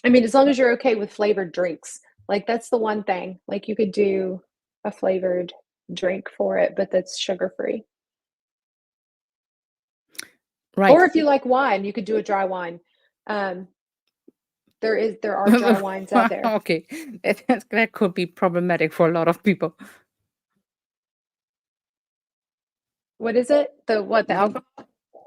Speaker 1: I mean, as long as you're okay with flavored drinks, like that's the one thing. Like you could do a flavored drink for it, but that's sugar-free.
Speaker 2: Right.
Speaker 1: Or if you like wine, you could do a dry wine. There are dry wines out there.
Speaker 2: Okay, that could be problematic for a lot of people.
Speaker 1: What is it? The alcohol?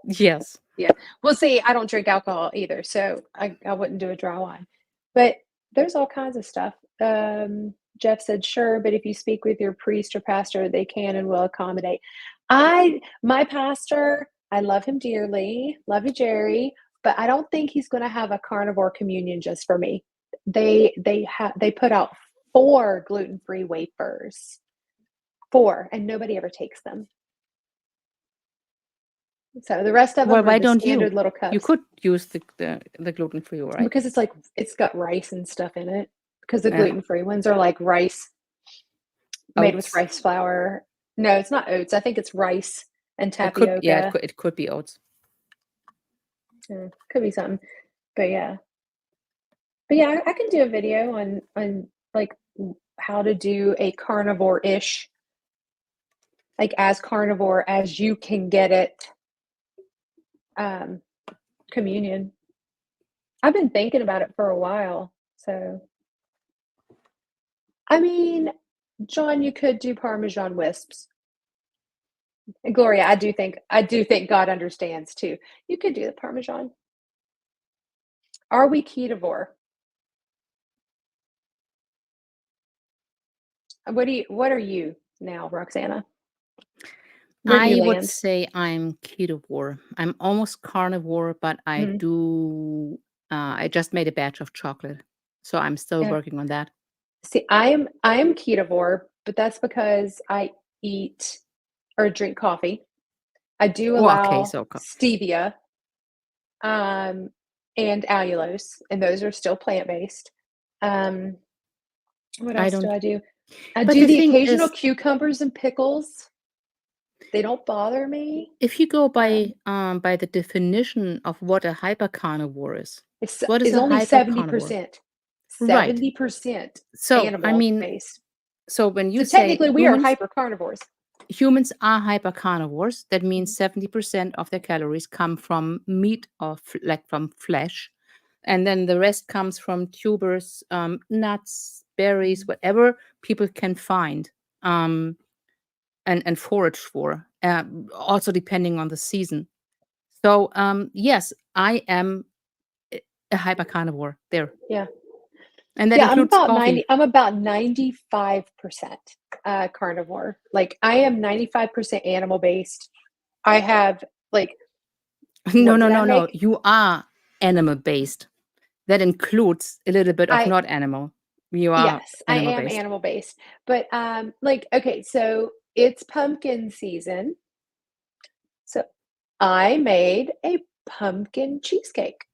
Speaker 2: Yes.
Speaker 1: Yeah. Well, see, I don't drink alcohol either, so I wouldn't do a dry wine. But there's all kinds of stuff. Jeff said, sure, but if you speak with your priest or pastor, they can and will accommodate. My pastor, I love him dearly. Love you, Jerry, but I don't think he's going to have a carnivore communion just for me. They put out 4 gluten-free wafers. 4, and nobody ever takes them. So the rest of them
Speaker 2: Why
Speaker 1: are the
Speaker 2: don't
Speaker 1: standard
Speaker 2: you?
Speaker 1: little cups.
Speaker 2: You could use the gluten-free, right?
Speaker 1: Because it's got rice and stuff in it. Because the gluten-free ones are like rice made with rice flour. No, it's not oats. I think it's rice and tapioca.
Speaker 2: It could be oats.
Speaker 1: Yeah, could be something. But yeah. I can do a video on like how to do a carnivore-ish, like as carnivore as you can get it, communion. I've been thinking about it for a while. So, I mean, John, you could do Parmesan wisps. And Gloria, I do think God understands too. You could do the Parmesan. Are we ketovore? What are you now, Roxana?
Speaker 2: I would say I'm ketovore. I'm almost carnivore, but I just made a batch of chocolate. So I'm still working on that.
Speaker 1: See, I am ketovore, but that's because I eat or drink coffee. I do allow stevia, and allulose, and those are still plant-based. What else do I do? I do the occasional cucumbers and pickles. They don't bother me.
Speaker 2: If you go by the definition of what a hypercarnivore is, what is
Speaker 1: it's
Speaker 2: a
Speaker 1: only
Speaker 2: hypercarnivore?
Speaker 1: 70%
Speaker 2: So
Speaker 1: animal
Speaker 2: I mean,
Speaker 1: based.
Speaker 2: so when you
Speaker 1: So
Speaker 2: say
Speaker 1: technically we are hypercarnivores.
Speaker 2: Humans are hypercarnivores. That means 70% of their calories come from meat or from flesh, and then the rest comes from tubers, nuts, berries, whatever people can find, and forage for. Also depending on the season. So yes, I am a hypercarnivore. There.
Speaker 1: Yeah.
Speaker 2: And that includes coffee.
Speaker 1: I'm about 95% carnivore. Like I am 95% animal based. I have like
Speaker 2: No. You are animal based. That includes a little bit of not animal. You are
Speaker 1: yes, I am animal based. But okay, so it's pumpkin season. So I made a pumpkin cheesecake.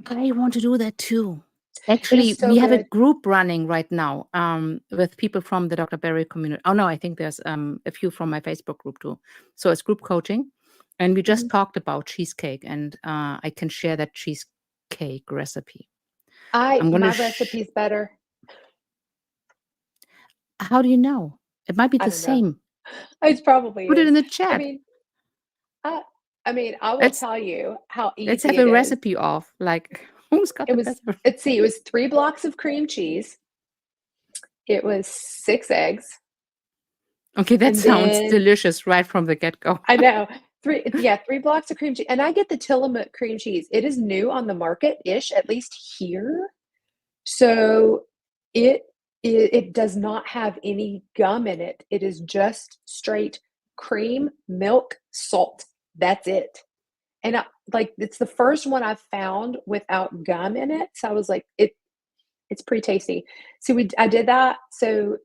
Speaker 2: I want to do that too. Actually, we have a group running right now with people from the Dr. Berry community. Oh no, I think there's a few from my Facebook group too. So it's group coaching, and we just talked about cheesecake, and I can share that cheesecake recipe.
Speaker 1: My recipe's better.
Speaker 2: How do you know? It might be the same.
Speaker 1: It probably
Speaker 2: Put it in the chat.
Speaker 1: I mean, I will tell you how easy
Speaker 2: let's have a recipe of like who's got the best.
Speaker 1: Let's see, it was 3 blocks of cream cheese. It was 6 eggs.
Speaker 2: Okay, that sounds delicious right from the get-go.
Speaker 1: I know. 3 blocks of cream cheese. And I get the Tillamook cream cheese. It is new on the market-ish, at least here. So it does not have any gum in it. It is just straight cream, milk, salt. That's it. And it's the first one I've found without gum in it. So I was like, it's pretty tasty. So I did that. So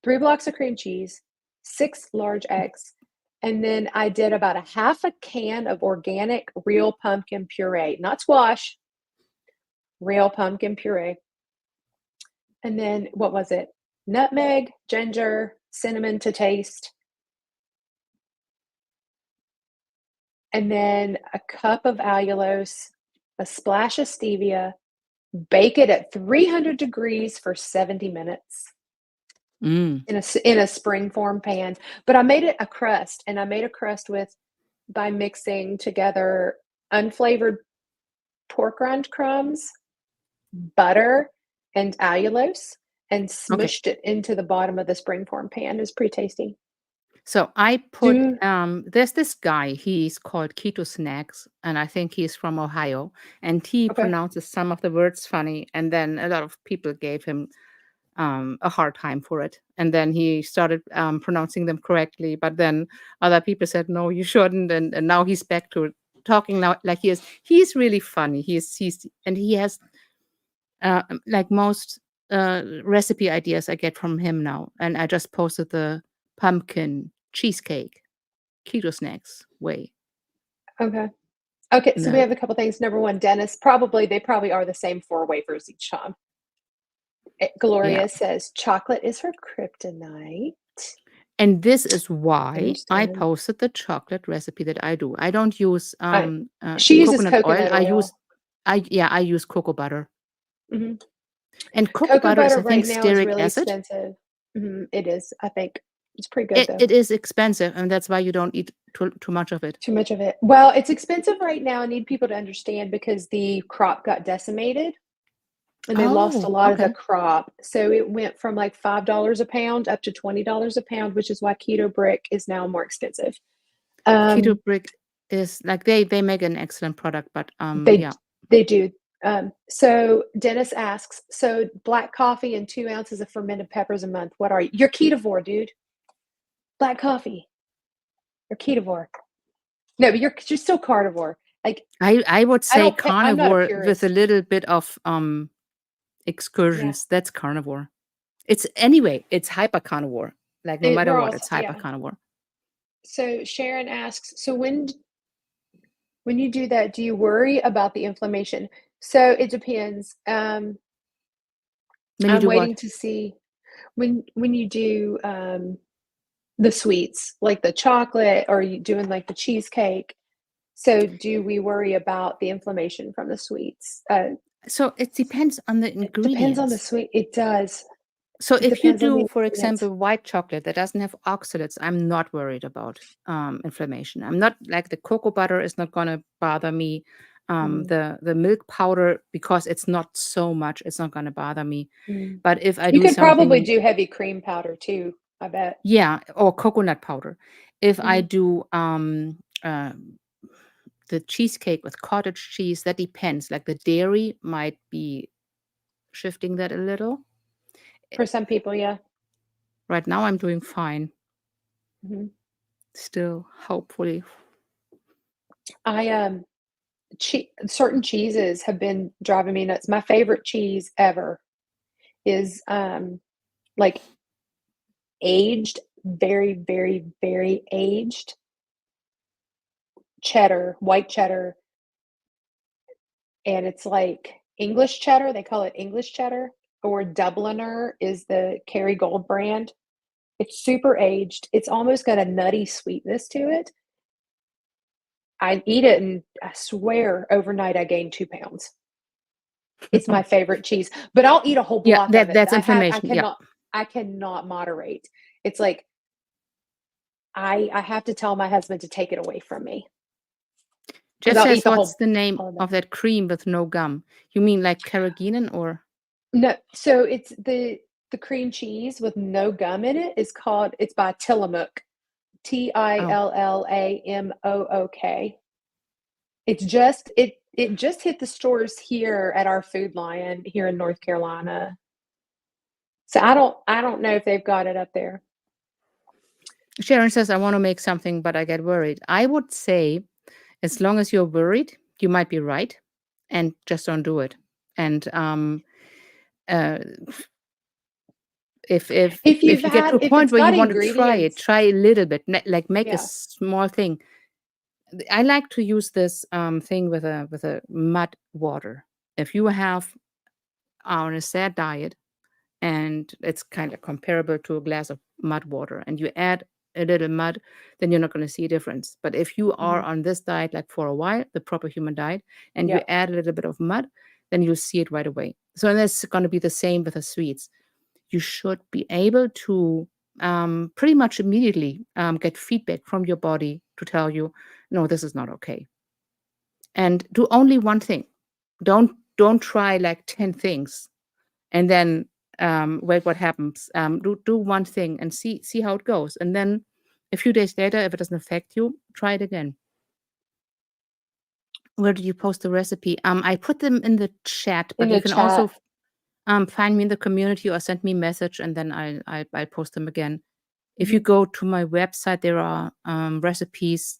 Speaker 1: 3 blocks of cream cheese, 6 large eggs. And then I did about a half a can of organic real pumpkin puree, not squash, real pumpkin puree. And then what was it? Nutmeg, ginger, cinnamon to taste. And then a cup of allulose, a splash of stevia, bake it at 300 degrees for 70 minutes in a springform pan. But I made it a crust, and I made a crust by mixing together unflavored pork rind crumbs, butter, and allulose, and smushed it into the bottom of the springform pan. It was pretty tasty.
Speaker 2: So I put there's this guy, he's called Keto Snacks, and I think he's from Ohio, and he pronounces some of the words funny, and then a lot of people gave him a hard time for it, and then he started pronouncing them correctly, but then other people said no, you shouldn't, and now he's back to talking now like he is. He's really funny. He's and he has like most recipe ideas I get from him now, and I just posted the pumpkin cheesecake keto snacks way.
Speaker 1: Okay, so we have a couple things. Number one, Dennis, they probably are the same 4 wafers each time. Gloria says chocolate is her kryptonite.
Speaker 2: And this is why I posted the chocolate recipe that I do. I don't use
Speaker 1: she uses coconut oil.
Speaker 2: I use cocoa butter.
Speaker 1: Mm-hmm.
Speaker 2: And cocoa butter is, I think,
Speaker 1: right now
Speaker 2: stearic
Speaker 1: is really
Speaker 2: acid.
Speaker 1: expensive. Mm-hmm. It is, I think. It's pretty good, though.
Speaker 2: It is expensive, and that's why you don't eat too much of it.
Speaker 1: Too much of it. Well, it's expensive right now. I need people to understand because the crop got decimated, and they lost a lot of the crop. So it went from like $5 a pound up to $20 a pound, which is why Keto Brick is now more expensive.
Speaker 2: Keto Brick is like they make an excellent product, but
Speaker 1: they do. So Dennis asks, so black coffee and 2 ounces of fermented peppers a month. What are you? You're ketovore, dude. Black coffee. You're ketovore. No, but you're still carnivore. Like
Speaker 2: I would say carnivore with a little bit of excursions. That's carnivore. It's hyper carnivore. Like no matter what, it's hyper carnivore.
Speaker 1: So Sharon asks, so when you do that, do you worry about the inflammation? So it depends. I'm waiting to see when you do the sweets, like the chocolate, or you doing like the cheesecake. So do we worry about the inflammation from the sweets?
Speaker 2: So it depends on the ingredients.
Speaker 1: It depends on the sweet. It does.
Speaker 2: So if you do, for example, white chocolate that doesn't have oxalates, I'm not worried about inflammation. I'm not like the cocoa butter is not going to bother me. The milk powder, because it's not so much, it's not going to bother me. But if I do something,
Speaker 1: you could probably do heavy cream powder too, I bet.
Speaker 2: Yeah, or coconut powder. If I do the cheesecake with cottage cheese, that depends. Like the dairy might be shifting that a little.
Speaker 1: For some people, yeah.
Speaker 2: Right now I'm doing fine. Still, hopefully.
Speaker 1: Certain cheeses have been driving me nuts. My favorite cheese ever is like aged, very, very, very aged cheddar, white cheddar. And it's like English cheddar. They call it English cheddar, or Dubliner is the Kerrygold brand. It's super aged. It's almost got a nutty sweetness to it. I eat it, and I swear overnight I gained 2 pounds. It's my favorite cheese, but I'll eat a whole block of it.
Speaker 2: That's inflammation.
Speaker 1: I cannot moderate. It's like I have to tell my husband to take it away from me.
Speaker 2: Just says, what's the name of that cream with no gum? You mean like carrageenan or?
Speaker 1: No, so it's the cream cheese with no gum in it it's by Tillamook. Tillamook. It's just it just hit the stores here at our Food Lion here in North Carolina. So I don't know if they've got it up there.
Speaker 2: Sharon says, I want to make something, but I get worried. I would say, as long as you're worried, you might be right, and just don't do it. And if you get to a point where you want to try it, try a little bit, like make a small thing. I like to use this thing with a mud water. If you have on a sad diet, and it's kind of comparable to a glass of mud water, and you add a little mud, then you're not going to see a difference. But if you are on this diet, like for a while, the proper human diet, and you add a little bit of mud, then you'll see it right away. So that's going to be the same with the sweets. You should be able to pretty much immediately get feedback from your body to tell you, no, this is not okay. And do only one thing. Don't try like 10 things and then wait what happens. Do one thing and see how it goes. And then a few days later, if it doesn't affect you, try it again. Where did you post the recipe? I put them in the chat, but you can also find me in the community or send me a message, and then I'll post them again. If you go to my website, there are recipes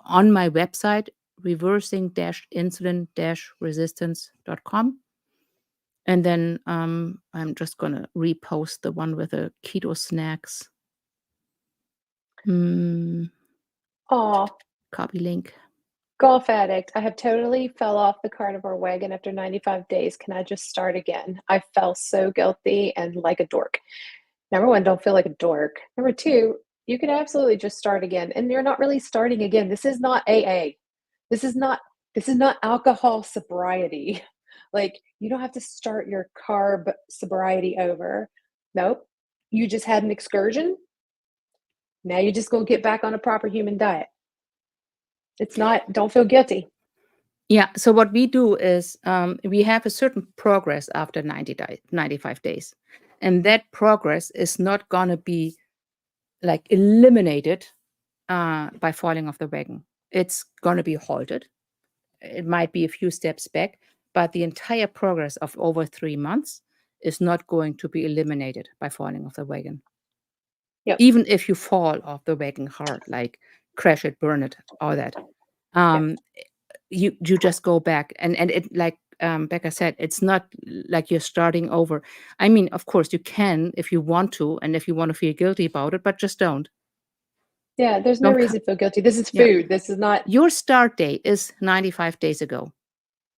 Speaker 2: on my website, reversing-insulin-resistance.com. And then I'm just going to repost the one with the keto snacks. Copy link.
Speaker 1: Golf addict. I have totally fell off the carnivore wagon after 95 days. Can I just start again? I felt so guilty and like a dork. Number one, don't feel like a dork. Number two, you can absolutely just start again. And you're not really starting again. This is not AA. This is not alcohol sobriety. Like, you don't have to start your carb sobriety over. Nope. You just had an excursion. Now you're just going to get back on a proper human diet. It's not, don't feel guilty.
Speaker 2: Yeah. So what we do is we have a certain progress after 95 days. And that progress is not going to be like eliminated by falling off the wagon. It's going to be halted. It might be a few steps back, but the entire progress of over 3 months is not going to be eliminated by falling off the wagon.
Speaker 1: Yep.
Speaker 2: Even if you fall off the wagon hard, like crash it, burn it, all that. You just go back and it, like Bekah said, it's not like you're starting over. I mean, of course you can if you want to, and if you want to feel guilty about it, but just don't.
Speaker 1: Yeah, there's no reason to feel guilty. This is food.
Speaker 2: Yeah.
Speaker 1: This is not.
Speaker 2: Your start day is 95 days ago.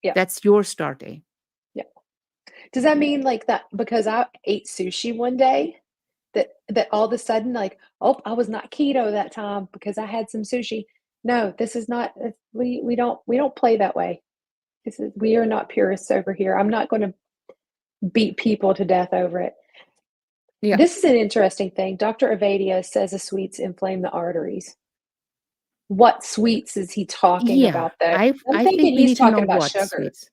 Speaker 1: Yeah.
Speaker 2: That's your start day.
Speaker 1: Yeah. Does that mean like that because I ate sushi one day that all of a sudden like, oh, I was not keto that time because I had some sushi? No, this is not, we don't play that way. We are not purists over here. I'm not going to beat people to death over it. Yeah. This is an interesting thing. Dr. Avadia says the sweets inflame the arteries. What sweets is he talking about though?
Speaker 2: I think we need to know what
Speaker 1: sugar.
Speaker 2: Sweets.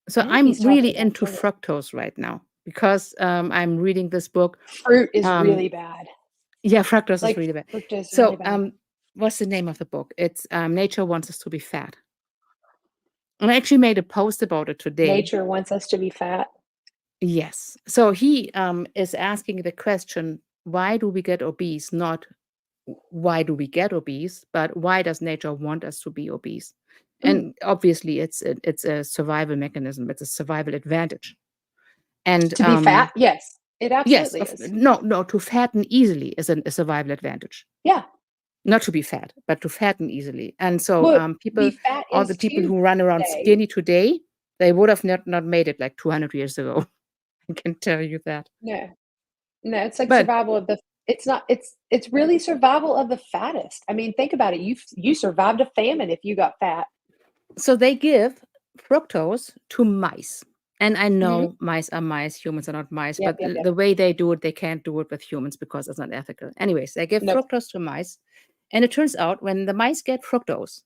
Speaker 2: So I'm really into fructose right now because I'm reading this book.
Speaker 1: Fruit is really bad.
Speaker 2: Yeah, fructose is really bad. So
Speaker 1: really bad.
Speaker 2: What's the name of the book? It's Nature Wants Us to Be Fat. And I actually made a post about it today.
Speaker 1: Nature wants us to be fat.
Speaker 2: Yes. So he is asking the question, why do we get obese? Not why do we get obese, but why does nature want us to be obese? And obviously it's a survival mechanism. It's a survival advantage. And
Speaker 1: to be fat, yes, it absolutely is.
Speaker 2: No, to fatten easily is a survival advantage.
Speaker 1: Yeah.
Speaker 2: Not to be fat, but to fatten easily. And so all the people who run around skinny today, they would have not made it like 200 years ago. I can tell you that.
Speaker 1: No, it's like survival of the. It's not. It's really survival of the fattest. I mean, think about it. You survived a famine if you got fat.
Speaker 2: So they give fructose to mice. And I know mice are mice, humans are not mice, but the way they do it, they can't do it with humans because it's not ethical. Anyways, they give fructose to mice. And it turns out when the mice get fructose,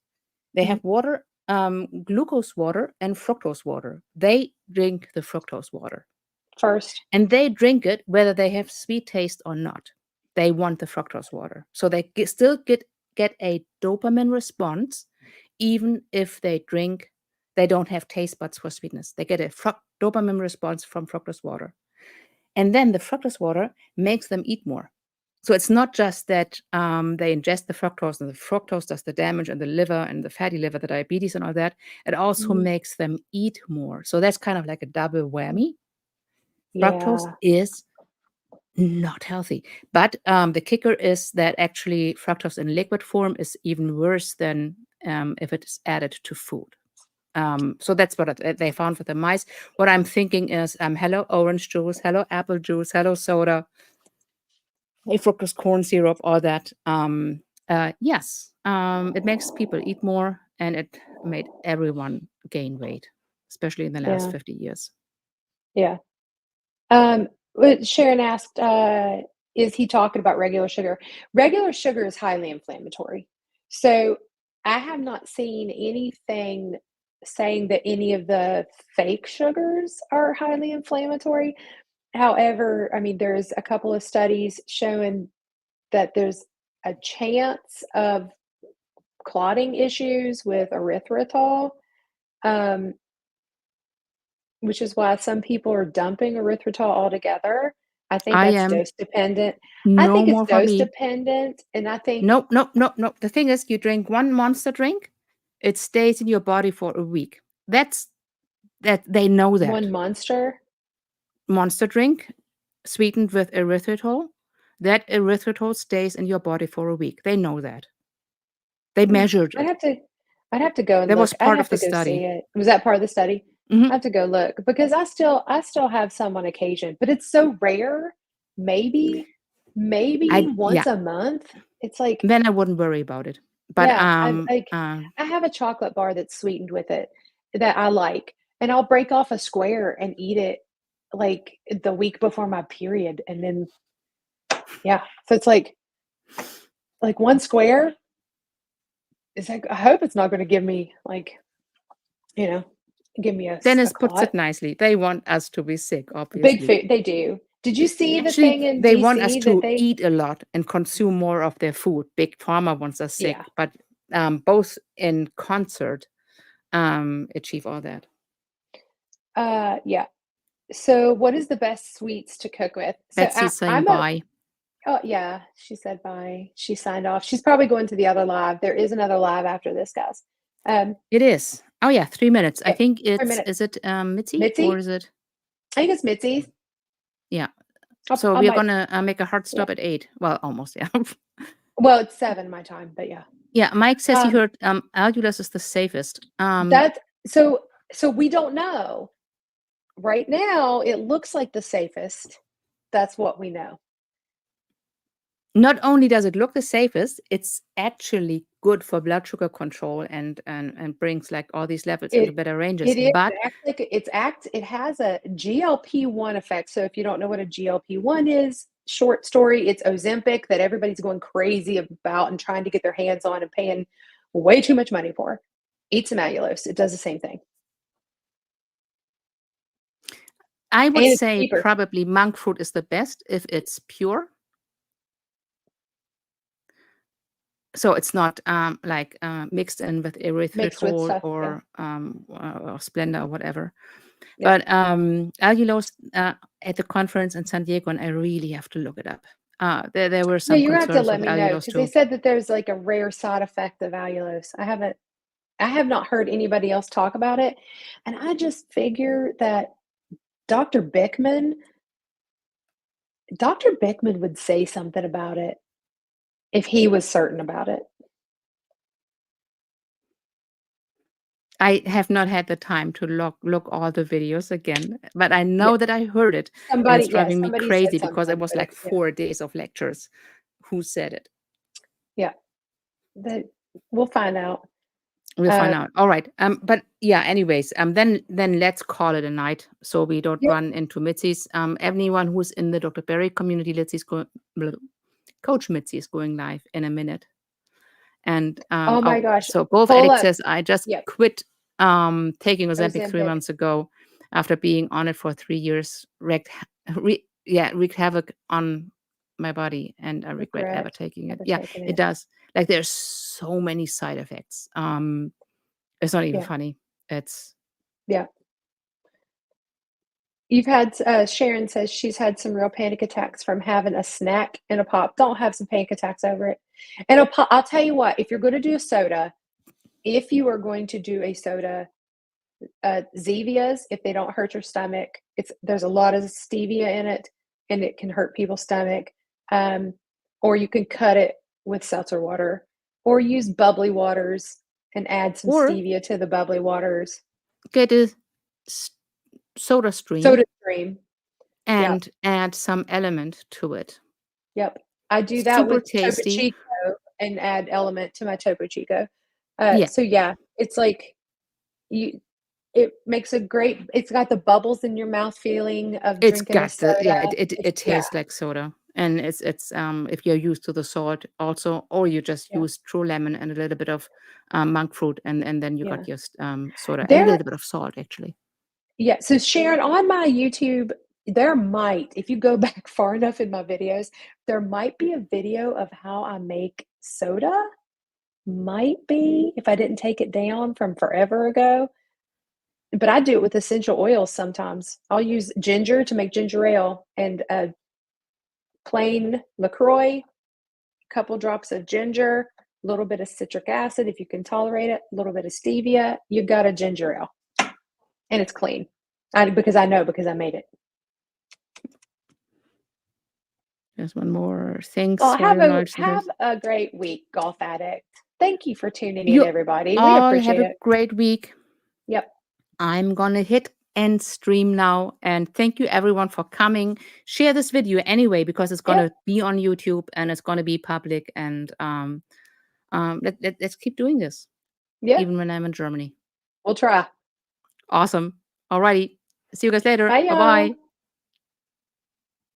Speaker 2: they have water, glucose water and fructose water. They drink the fructose water
Speaker 1: first.
Speaker 2: And they drink it whether they have sweet taste or not. They want the fructose water. So they still get a dopamine response, even if they don't have taste buds for sweetness. They get a dopamine response from fructose water. And then the fructose water makes them eat more. So it's not just that they ingest the fructose and the fructose does the damage in the liver and the fatty liver, the diabetes and all that. It also makes them eat more. So that's kind of like a double whammy. Fructose is not healthy. But the kicker is that actually fructose in liquid form is even worse than if it is added to food. So that's what they found with the mice. What I'm thinking is, hello orange juice, hello apple juice, hello soda. fructose corn syrup, all that. Yes, it makes people eat more, and it made everyone gain weight, especially in the last 50 years.
Speaker 1: Yeah. Sharon asked, is he talking about regular sugar? Regular sugar is highly inflammatory. So I have not seen anything saying that any of the fake sugars are highly inflammatory. However, I mean, there's a couple of studies showing that there's a chance of clotting issues with erythritol, which is why some people are dumping erythritol altogether. I think that's dose dependent. I think it's dose dependent, and I think
Speaker 2: no. The thing is, you drink one Monster drink, it stays in your body for a week. That they know that.
Speaker 1: One
Speaker 2: Monster drink sweetened with erythritol, that erythritol stays in your body for a week. They know that. They measured it.
Speaker 1: I'd have to go and
Speaker 2: that
Speaker 1: look.
Speaker 2: was part
Speaker 1: I'd have
Speaker 2: of the
Speaker 1: to go
Speaker 2: study.
Speaker 1: see it. Was that part of the study?
Speaker 2: Mhm.
Speaker 1: I have to go look because I still have some on occasion, but it's so rare. Maybe once a month. It's like
Speaker 2: then I wouldn't worry about it. But
Speaker 1: I have a chocolate bar that's sweetened with it that I like, and I'll break off a square and eat it like the week before my period, and then so it's like one square. It's like I hope it's not going to give me give me a
Speaker 2: Dennis
Speaker 1: clot.
Speaker 2: puts it nicely. They want us to be sick, obviously.
Speaker 1: Big food, they do. Did you see the thing in
Speaker 2: they
Speaker 1: DC
Speaker 2: want us to
Speaker 1: that
Speaker 2: eat a lot and consume more of their food. Big Pharma wants us sick,
Speaker 1: Yeah.
Speaker 2: but both in concert achieve all that.
Speaker 1: Yeah. So what is the best sweets to cook with?
Speaker 2: Betsy's saying bye.
Speaker 1: Oh yeah, she said bye. She signed off. She's probably going to the other live. There is another live after this, guys.
Speaker 2: It is. Oh yeah, 3 minutes.
Speaker 1: Yep,
Speaker 2: I think
Speaker 1: 3
Speaker 2: it's
Speaker 1: minutes.
Speaker 2: is it Mitzi?
Speaker 1: Mitzi?
Speaker 2: Or is it?
Speaker 1: I think it's Mitzi.
Speaker 2: Yeah. So we're gonna make a hard stop at 8. Well, almost, yeah.
Speaker 1: Well, it's 7 my time, but yeah.
Speaker 2: Yeah, Mike says he heard allulose is the safest.
Speaker 1: That's so we don't know. Right now, it looks like the safest. That's what we know.
Speaker 2: Not only does it look the safest, it's actually good for blood sugar control and brings like all these levels into better ranges.
Speaker 1: It is.
Speaker 2: But
Speaker 1: It has a GLP-1 effect. So if you don't know what a GLP-1 is, short story, it's Ozempic that everybody's going crazy about and trying to get their hands on and paying way too much money for. Eat some allulose. It does the same thing.
Speaker 2: I would say probably monk fruit is the best if it's pure. So it's not mixed in with erythritol or Splenda or whatever. Yeah. But allulose at the conference in San Diego, and I really have to look it up. There were some
Speaker 1: you
Speaker 2: concerns
Speaker 1: have to let
Speaker 2: with
Speaker 1: me know because they said that there's like a rare side effect of allulose. I have not heard anybody else talk about it, and I just figure that Dr. Bekah would say something about it if he was certain about it.
Speaker 2: I have not had the time to look all the videos again, but I know that I heard it. And it's driving me crazy because it was like 4 days of lectures. Who said it?
Speaker 1: Yeah. We'll find out.
Speaker 2: We'll find out. All right. But yeah, anyways, then let's call it a night so we don't run into Mitzi's. Anyone who's in the Dr. Berry community, Coach Mitzi is going live in a minute. And
Speaker 1: oh my gosh.
Speaker 2: So Golf Addict says, I just quit taking Ozempic 3 months ago after being on it for 3 years. Wreaked havoc on my body, and I regret ever taking it. It does. Like there's so many side effects. It's not even funny. It's
Speaker 1: You've had Sharon says she's had some real panic attacks from having a snack and a pop. Don't have some panic attacks over it. And I'll tell you what, if you're going to do a soda, if you are going to do a soda, Zevias, if they don't hurt your stomach, there's a lot of stevia in it, and it can hurt people's stomach. Or you can cut it with seltzer water, or use bubbly waters and add some stevia to the bubbly waters.
Speaker 2: Get a soda stream.
Speaker 1: And
Speaker 2: add some element to it.
Speaker 1: Yep. I do that
Speaker 2: Super
Speaker 1: with Topo
Speaker 2: tasty.
Speaker 1: Chico and add element to my Topo Chico.
Speaker 2: Yeah.
Speaker 1: So yeah, it's like it makes a great, it's got the bubbles in your mouth feeling of
Speaker 2: It's
Speaker 1: drinking a
Speaker 2: got the
Speaker 1: soda.
Speaker 2: it tastes like soda, and it's if you're used to the salt also, or you just
Speaker 1: Yeah,
Speaker 2: use true lemon and a little bit of monk fruit, and then you
Speaker 1: yeah.
Speaker 2: got your soda and a
Speaker 1: There,
Speaker 2: little bit of salt actually.
Speaker 1: yeah. So Sharon, on my YouTube, there might, if you go back far enough in my videos, there might be a video of how I make soda. Might be, if I didn't take it down from forever ago. But I do it with essential oils sometimes. I'll use ginger to make ginger ale and plain LaCroix, a couple drops of ginger, a little bit of citric acid if you can tolerate it, a little bit of stevia. You've got a ginger ale, and it's clean. Because I know, because I made it.
Speaker 2: There's one more. Thanks
Speaker 1: Well,
Speaker 2: for your knowledge.
Speaker 1: have a great week, Golf Addict. Thank you for tuning in,
Speaker 2: You
Speaker 1: everybody. We
Speaker 2: all have
Speaker 1: appreciate
Speaker 2: a
Speaker 1: it.
Speaker 2: great week.
Speaker 1: Yep.
Speaker 2: I'm gonna hit end stream now, and thank you everyone for coming. Share this video anyway, because it's gonna be on YouTube and it's gonna be public, and let's keep doing this.
Speaker 1: Yep.
Speaker 2: Even when I'm in Germany.
Speaker 1: We'll try.
Speaker 2: Awesome. Alrighty. See you guys later.
Speaker 1: Bye,
Speaker 2: Bye-bye.
Speaker 1: y'all.